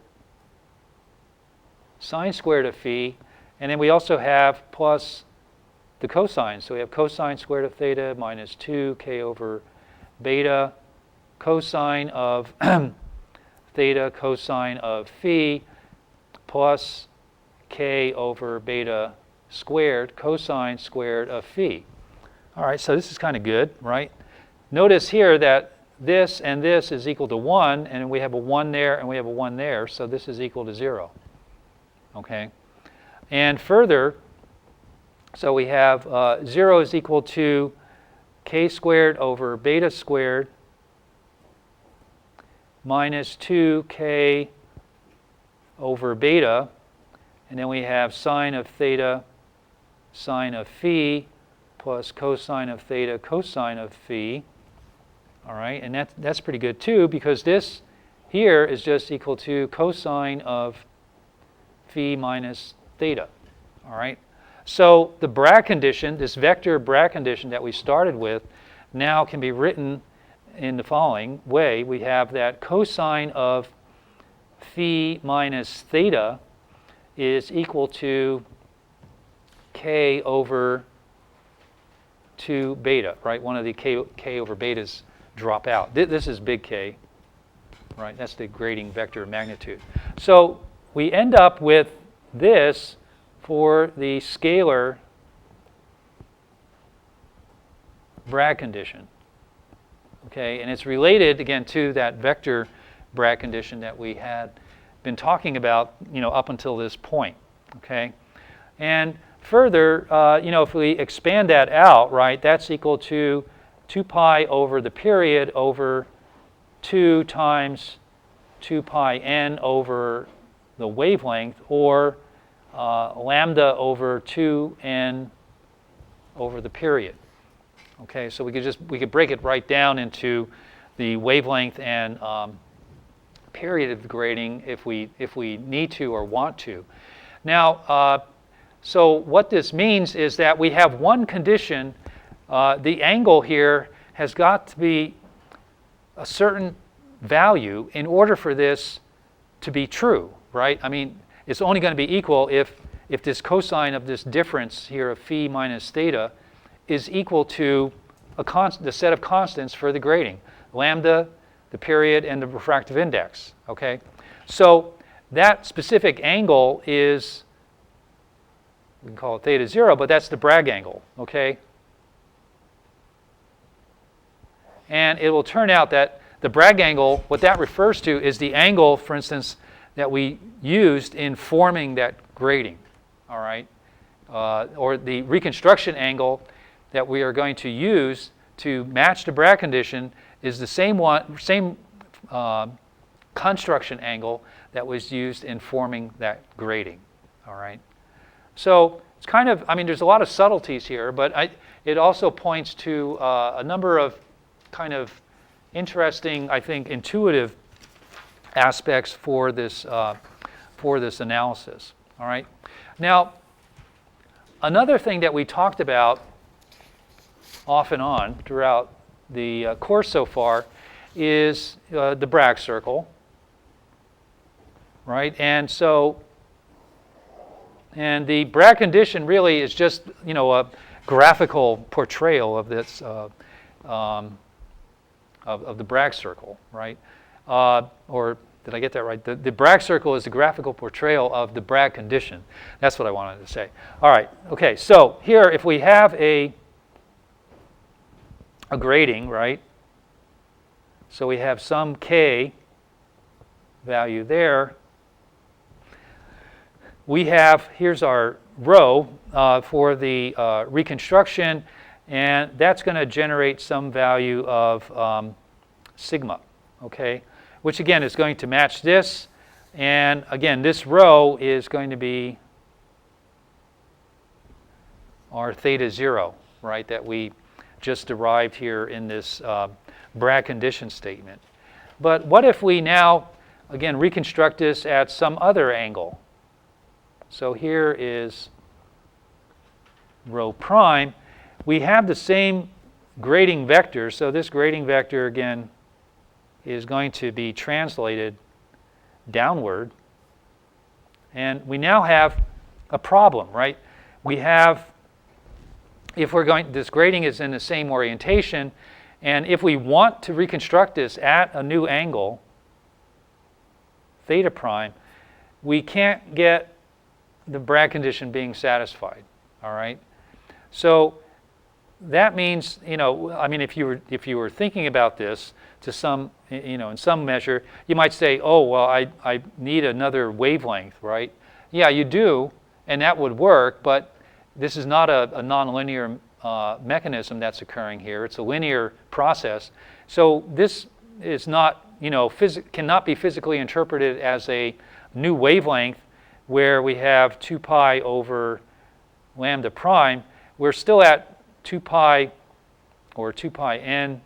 sine squared of phi, and then we also have plus the cosine. So we have cosine squared of theta minus 2k over beta cosine of theta cosine of phi plus k over beta squared cosine squared of phi. All right, so this is kind of good, right? Notice here that this and this is equal to 1, and we have a 1 there and we have a 1 there, so this is equal to 0. Okay? And further, so we have 0 is equal to k squared over beta squared minus 2k over beta, and then we have sine of theta sine of phi plus cosine of theta cosine of phi. All right, and that's pretty good too, because this here is just equal to cosine of phi minus theta. All right, so the Bragg condition, this vector Bragg condition that we started with, now can be written in the following way. We have that cosine of phi minus theta is equal to k over 2 beta, right? One of the k over betas drop out. This is big K, right? That's the grading vector of magnitude. So we end up with this for the scalar Bragg condition. Okay, and it's related again to that vector Bragg condition that we had been talking about, up until this point. Okay, and further, if we expand that out, right, that's equal to 2 pi over the period over 2 times 2 pi n over the wavelength, or lambda over 2n over the period. Okay, so we could break it right down into the wavelength and period of the grading if we need to or want to. Now, so what this means is that we have one condition. The angle here has got to be a certain value in order for this to be true, right? I mean, it's only going to be equal if this cosine of this difference here of phi minus theta is equal to the set of constants for the grading, lambda, the period, and the refractive index. Okay, so that specific angle is, we can call it theta 0, but that's the Bragg angle. Okay. And it will turn out that the Bragg angle, what that refers to is the angle, for instance, that we used in forming that grading, all right? Or the reconstruction angle that we are going to use to match the Bragg condition is the same construction angle that was used in forming that grading, all right? So it's kind of, there's a lot of subtleties here, but it also points to a number of kind of interesting, I think, intuitive aspects for this analysis. All right. Now, another thing that we talked about off and on throughout the course so far is the Bragg circle. Right, and the Bragg condition really is just a graphical portrayal of this. Of the Bragg circle, right? Or did I get that right? The Bragg circle is a graphical portrayal of the Bragg condition. That's what I wanted to say. All right, okay, so here if we have a grading, right? So we have some k value there. We have, here's our rho for the reconstruction, and that's going to generate some value of sigma, okay? Which again is going to match this, and again this rho is going to be our theta 0, right? That we just derived here in this Bragg condition statement. But what if we now again reconstruct this at some other angle? So here is rho prime. We have the same grading vector, so this grading vector again is going to be translated downward. And we now have a problem, right? We have if we're going, this grading is in the same orientation, and if we want to reconstruct this at a new angle, theta prime, we can't get the Bragg condition being satisfied, all right? So that means, I mean, if you were thinking about this to some, in some measure, you might say, oh, well, I need another wavelength, right? Yeah, you do, and that would work, but this is not a nonlinear mechanism that's occurring here. It's a linear process. So this is not, cannot be physically interpreted as a new wavelength where we have 2 pi over lambda prime. We're still at 2 pi or 2 pi n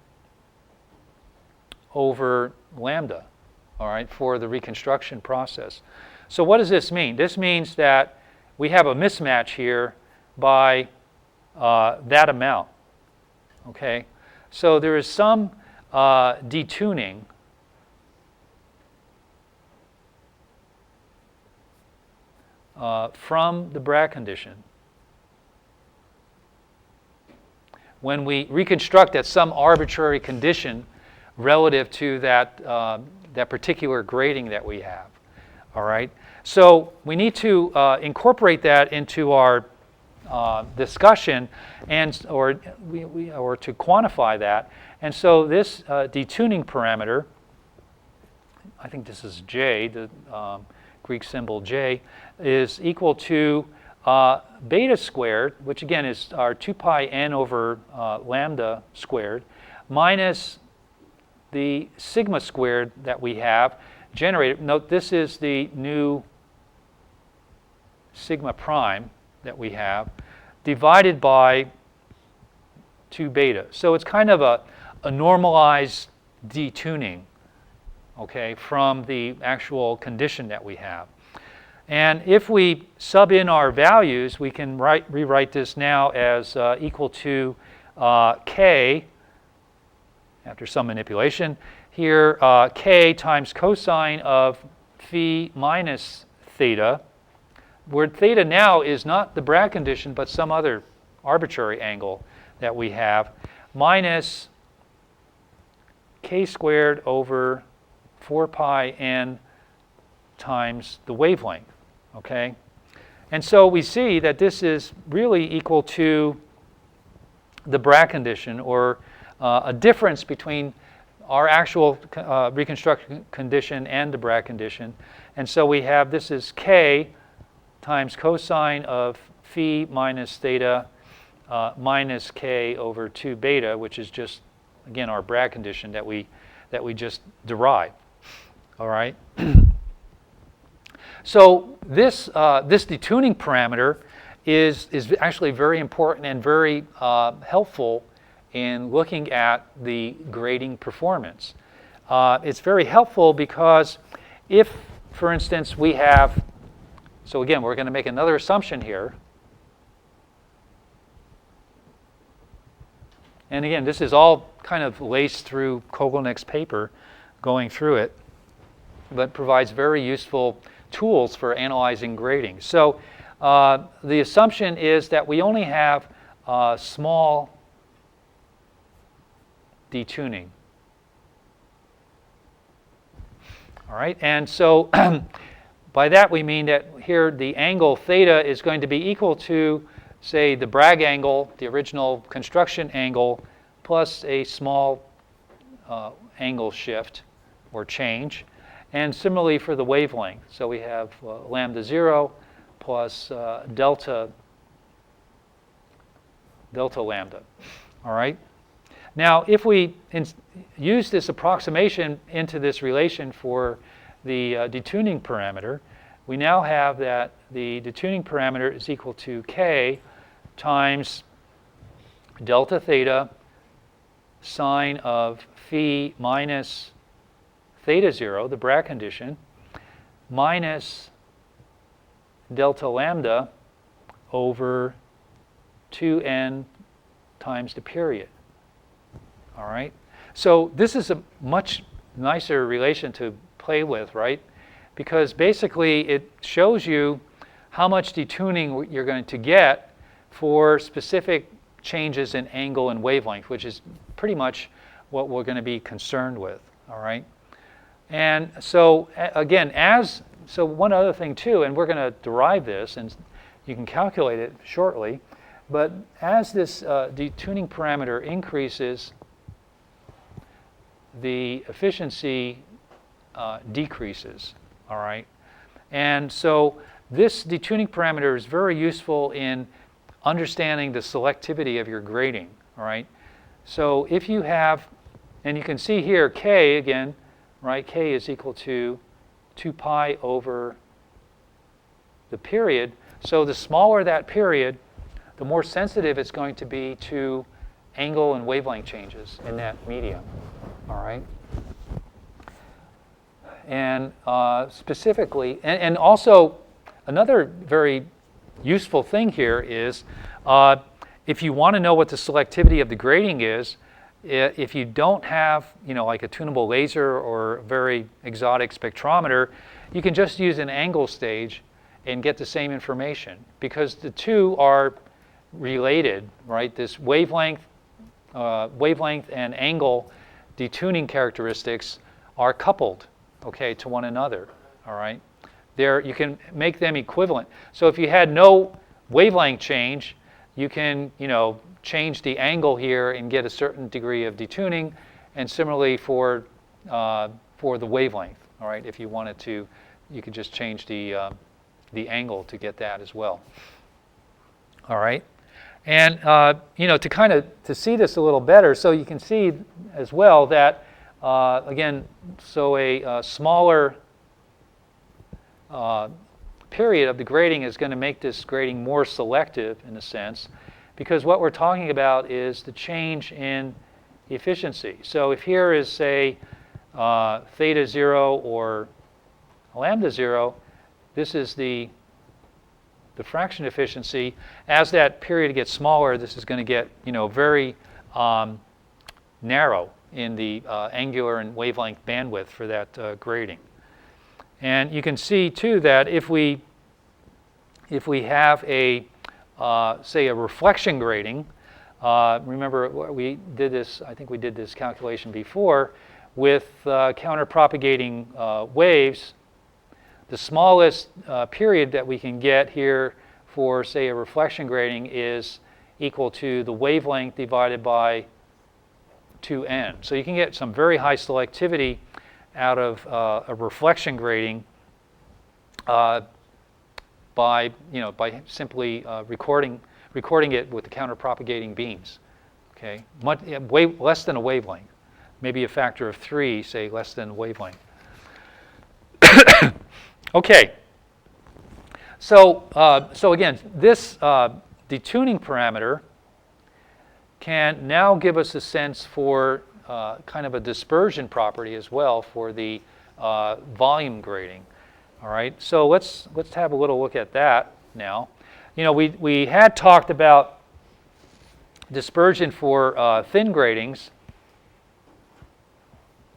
over lambda, all right, for the reconstruction process. So what does this mean? This means that we have a mismatch here by that amount, okay? So there is some detuning from the Bragg condition when we reconstruct at some arbitrary condition relative to that, that particular grading that we have, all right? So we need to incorporate that into our discussion or to quantify that. And so this detuning parameter, I think this is J, the Greek symbol J, is equal to beta squared, which again is our 2 pi n over lambda squared, minus the sigma squared that we have generated. Note this is the new sigma prime that we have, divided by 2 beta. So it's kind of a normalized detuning, okay, from the actual condition that we have. And if we sub in our values, we can rewrite this now as equal to k, after some manipulation. Here, k times cosine of phi minus theta, where theta now is not the Bragg condition, but some other arbitrary angle that we have, minus k squared over 4 pi n times the wavelength, okay? And so we see that this is really equal to the Bragg condition, or a difference between our actual reconstruction condition and the Bragg condition. And so we have, this is k times cosine of phi minus theta minus k over 2 beta, which is just, again, our Bragg condition that we just derived. All right. So this detuning parameter is actually very important and very helpful in looking at the grading performance. It's very helpful because if, for instance, we have, so again, we're going to make another assumption here. And again, this is all kind of laced through Kogelnick's paper, going through it, but provides very useful tools for analyzing grading. So the assumption is that we only have small detuning. All right, and so by that we mean that here the angle theta is going to be equal to, say, the Bragg angle, the original construction angle, plus a small angle shift or change. And similarly for the wavelength. So we have lambda 0 plus delta lambda. All right? Now, if we use this approximation into this relation for the detuning parameter, we now have that the detuning parameter is equal to k times delta theta sine of phi minus theta 0, the Bragg condition, minus delta lambda over 2n times the period. All right? So this is a much nicer relation to play with, right? Because basically it shows you how much detuning you're going to get for specific changes in angle and wavelength, which is pretty much what we're going to be concerned with, all right? And so, again, so one other thing too, and we're going to derive this, and you can calculate it shortly, but as this detuning parameter increases, the efficiency decreases, all right? And so this detuning parameter is very useful in understanding the selectivity of your grading, all right? So if you have, and you can see here, K again, right? K is equal to 2 pi over the period. So the smaller that period, the more sensitive it's going to be to angle and wavelength changes in that medium, all right? And specifically, and also another very useful thing here is if you want to know what the selectivity of the grading is, if you don't have, like a tunable laser or a very exotic spectrometer, you can just use an angle stage and get the same information because the two are related, right? This wavelength and angle detuning characteristics are coupled, okay, to one another, all right? You can make them equivalent. So if you had no wavelength change, you can, change the angle here and get a certain degree of detuning, and similarly for the wavelength, all right? If you wanted to, you could just change the angle to get that as well, all right? And to see this a little better, so you can see as well that again, so a smaller period of the grading is going to make this grading more selective in a sense, because what we're talking about is the change in efficiency. So if here is, say, theta 0 or lambda 0, this is the diffraction efficiency. As that period gets smaller, this is going to get very narrow in the angular and wavelength bandwidth for that grading. And you can see too that if we have a say a reflection grading, remember we did this, I think we did this calculation before with counterpropagating waves. The smallest period that we can get here for, say, a reflection grading is equal to the wavelength divided by 2n. So you can get some very high selectivity out of a reflection grading by simply recording it with the counterpropagating beams. Okay, way less than a wavelength, maybe a factor of 3, say less than a wavelength. Okay. So again, this detuning parameter can now give us a sense for kind of a dispersion property as well for the volume grading. All right. So let's have a little look at that now. We had talked about dispersion for thin gratings,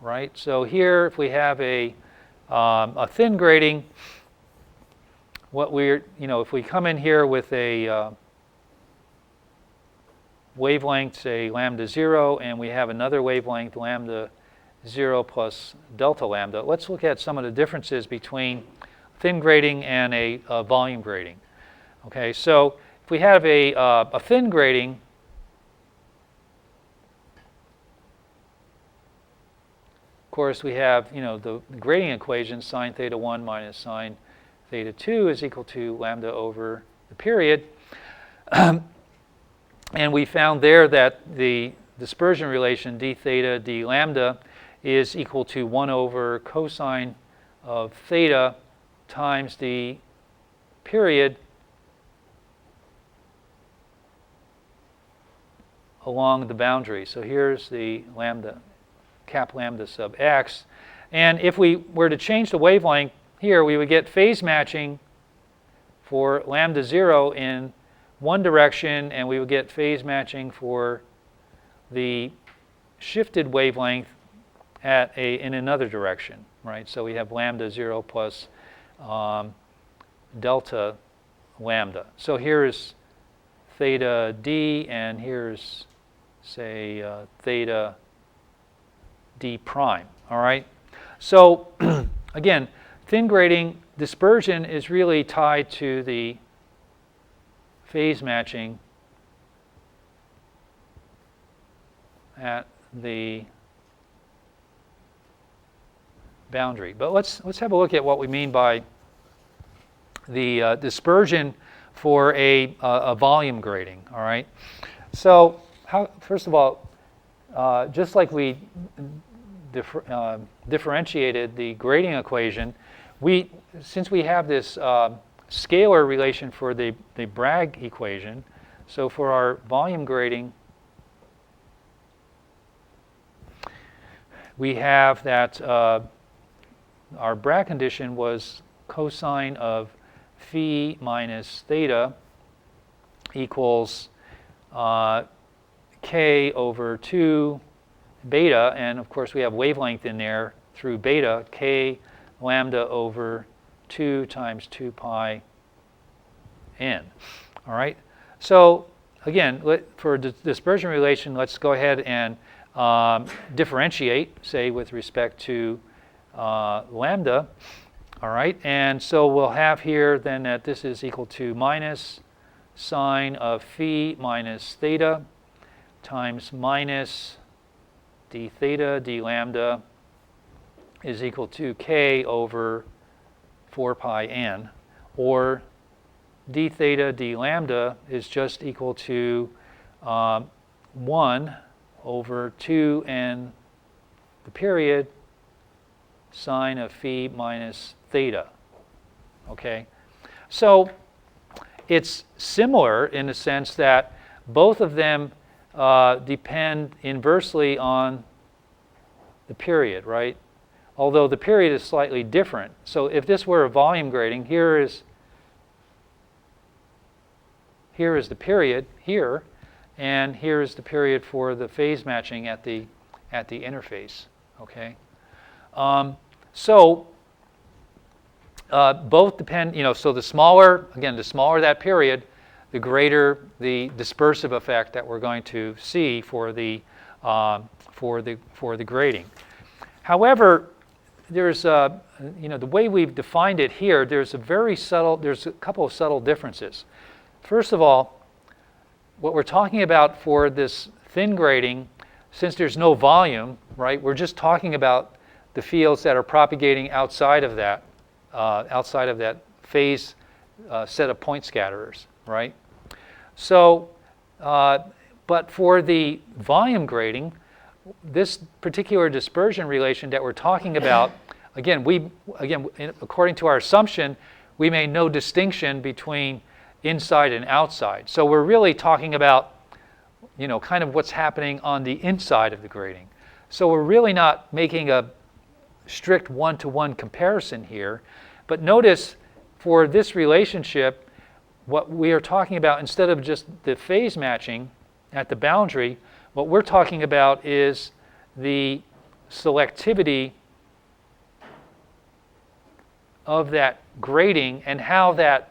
right? So here, if we have a thin grating, if we come in here with a wavelength, say lambda 0, and we have another wavelength, lambda 0 plus delta lambda, let's look at some of the differences between thin grating and a volume grating. Okay, so if we have a thin grating, of course we have the grading equation sine theta 1 minus sine theta 2 is equal to lambda over the period. And we found there that the dispersion relation d theta d lambda is equal to 1 over cosine of theta times the period along the boundary. So here's the lambda, cap lambda sub x. And if we were to change the wavelength here, we would get phase matching for lambda 0 in one direction, and we would get phase matching for the shifted wavelength in another direction, right? So we have lambda 0 plus delta lambda. So here's theta d, and here's, say, theta d prime. All right? So, again, thin grating dispersion is really tied to the phase matching at the boundary. But let's have a look at what we mean by the dispersion for a volume grating. All right. So first of all, just like we differentiated the grating equation, since we have this scalar relation for the Bragg equation, so for our volume grating, we have that our Bragg condition was cosine of phi minus theta equals k over 2 beta, and of course we have wavelength in there through beta, k lambda over 2 times 2 pi n. All right. So again, for the dispersion relation, let's go ahead and differentiate, say, with respect to lambda. All right. And so we'll have here then that this is equal to minus sine of phi minus theta times minus d theta d lambda is equal to k over 4 pi n, or d theta d lambda is just equal to 1 over 2n the period sine of phi minus theta. Okay, so it's similar in the sense that both of them depend inversely on the period, right? Although the period is slightly different. So if this were a volume grating, here is the period here, and here is the period for the phase matching at the interface. Okay, so both depend. So the smaller that period, the greater the dispersive effect that we're going to see for the grating. However, there's the way we've defined it here. There's a couple of subtle differences. First of all, what we're talking about for this thin grating, since there's no volume, right? We're just talking about the fields that are propagating outside of that phase set of point scatterers, right? So, but for the volume grating, this particular dispersion relation that we're talking about, again, according to our assumption, we made no distinction between inside and outside. So we're really talking about, kind of what's happening on the inside of the grating. So we're really not making a strict one-to-one comparison here. But notice for this relationship, what we are talking about, instead of just the phase matching at the boundary, what we're talking about is the selectivity of that grating and how that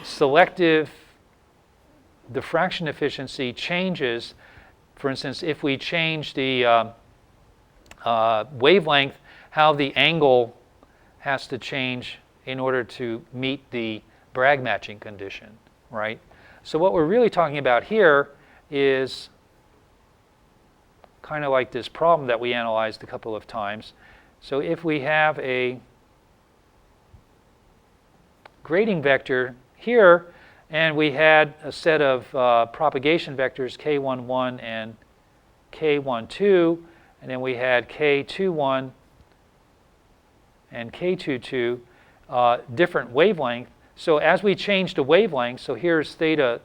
selective diffraction efficiency changes. For instance, if we change the wavelength, how the angle has to change in order to meet the Bragg matching condition, right? So what we're really talking about here is kind of like this problem that we analyzed a couple of times. So if we have a grating vector here, and we had a set of propagation vectors k11 and k12, and then we had k21 and k22, different wavelength. So as we change the wavelength, so here's theta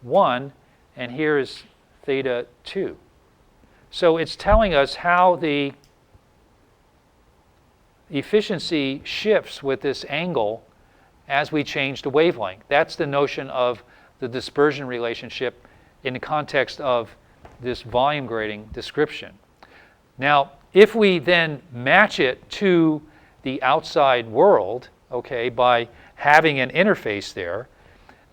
1 and here is theta 2. So it's telling us how the efficiency shifts with this angle as we change the wavelength. That's the notion of the dispersion relationship in the context of this volume grating description. Now, if we then match it to the outside world, okay, by having an interface there,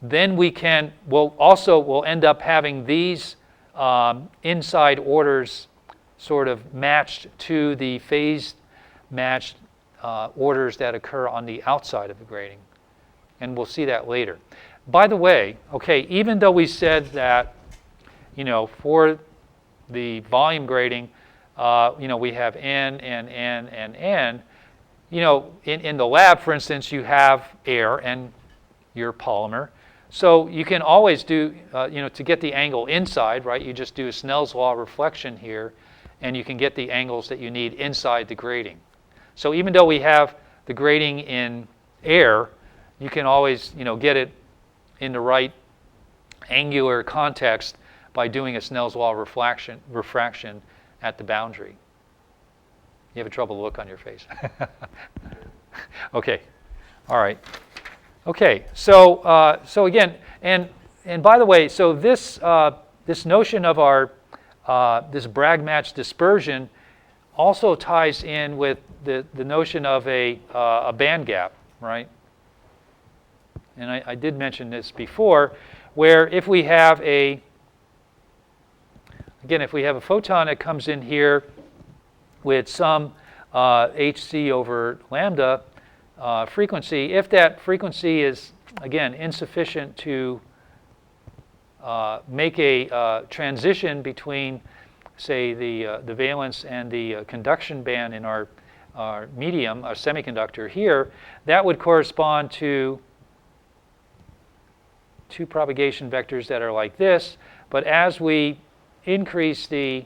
then we'll end up having these inside orders sort of matched to the phased matched orders that occur on the outside of the grating. And we'll see that later. By the way, okay, even though we said that, for the volume grating, we have N and N and N, in the lab, for instance, you have air and your polymer. So you can always do, to get the angle inside, right, you just do a Snell's law reflection here, and you can get the angles that you need inside the grating. So even though we have the grating in air, you can always, get it in the right angular context by doing a Snell's law refraction at the boundary. You have a trouble look on your face. Okay, all right. Okay, so again, and by the way, so this notion of our this Bragg match dispersion also ties in with the notion of a band gap, right? And I did mention this before, where if we have a photon that comes in here with some hc over lambda frequency, if that frequency is, again, insufficient to make a transition between, say, the valence and the conduction band in our medium, our semiconductor here, that would correspond to two propagation vectors that are like this. But as we increase the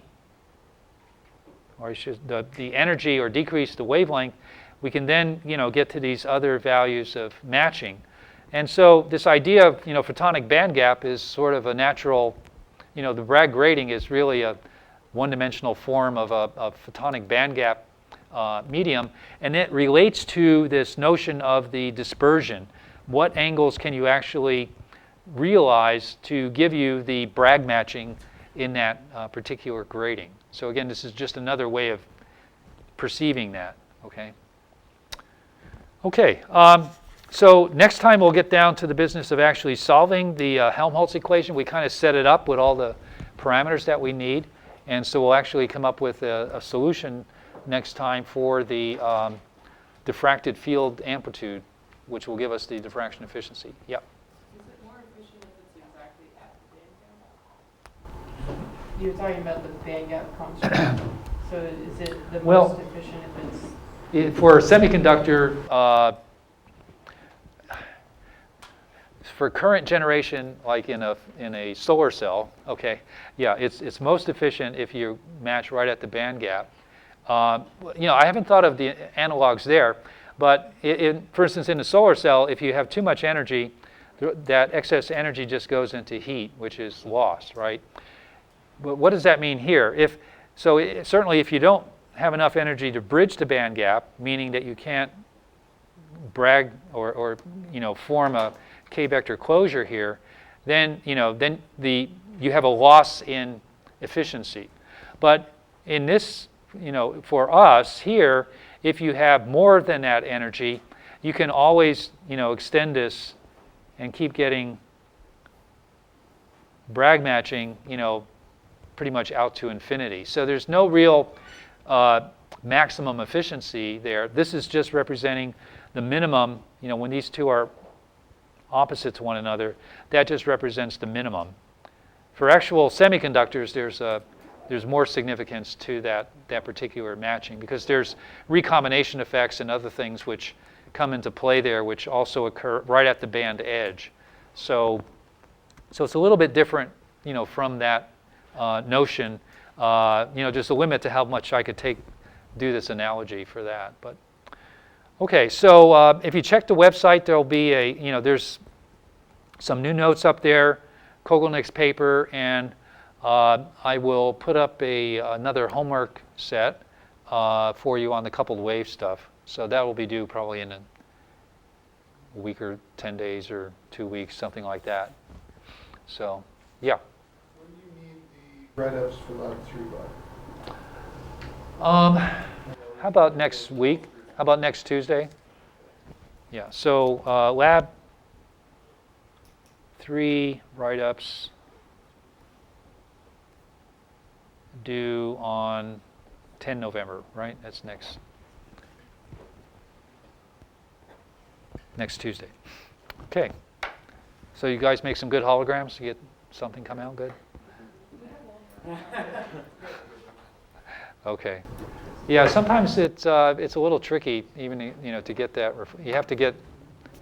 energy or decrease the wavelength, we can then get to these other values of matching. And so this idea of photonic band gap is sort of a natural, the Bragg grating is really a one-dimensional form of a photonic band gap medium, and it relates to this notion of the dispersion. What angles can you actually realize to give you the Bragg matching in that particular grating? So again, this is just another way of perceiving that. Okay. So next time we'll get down to the business of actually solving the Helmholtz equation. We kind of set it up with all the parameters that we need, and so we'll actually come up with a solution next time for the diffracted field amplitude, which will give us the diffraction efficiency. Yep. Is it more efficient if it's exactly at the band gap? You were talking about the band gap construct. So is it the most efficient if it's... For a semiconductor, for current generation, like in a solar cell, it's most efficient if you match right at the band gap. I haven't thought of the analogs there, but for instance, in a solar cell, if you have too much energy, that excess energy just goes into heat, which is lost, right? But what does that mean here? Certainly if you don't have enough energy to bridge the band gap, meaning that you can't Bragg or form a k-vector closure here, then you have a loss in efficiency. But in this, for us here, if you have more than that energy, you can always extend this and keep getting Bragg matching pretty much out to infinity. So there's no real maximum efficiency there. This is just representing the minimum. When these two are opposite to one another, that just represents the minimum. For actual semiconductors, there's more significance to that particular matching, because there's recombination effects and other things which come into play there, which also occur right at the band edge. So it's a little bit different, from that notion. Just a limit to how much I could do this analogy for that. But okay, so if you check the website, there'll be there's some new notes up there, Kogelnick's paper, and I will put up another homework set for you on the coupled wave stuff. So that will be due probably in a week or 10 days or 2 weeks, something like that. So, yeah. When do you need the write-ups for Lab 3 by? How about next week? How about next Tuesday? Yeah, so 3 write-ups due on 10 November, right? That's next Tuesday. Okay. So you guys make some good holograms to get something come out good? Okay. Yeah, sometimes it's a little tricky, even to get that. You have to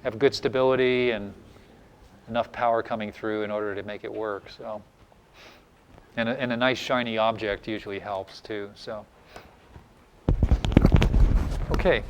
have good stability and enough power coming through in order to make it work. So, and a nice shiny object usually helps too. So, okay.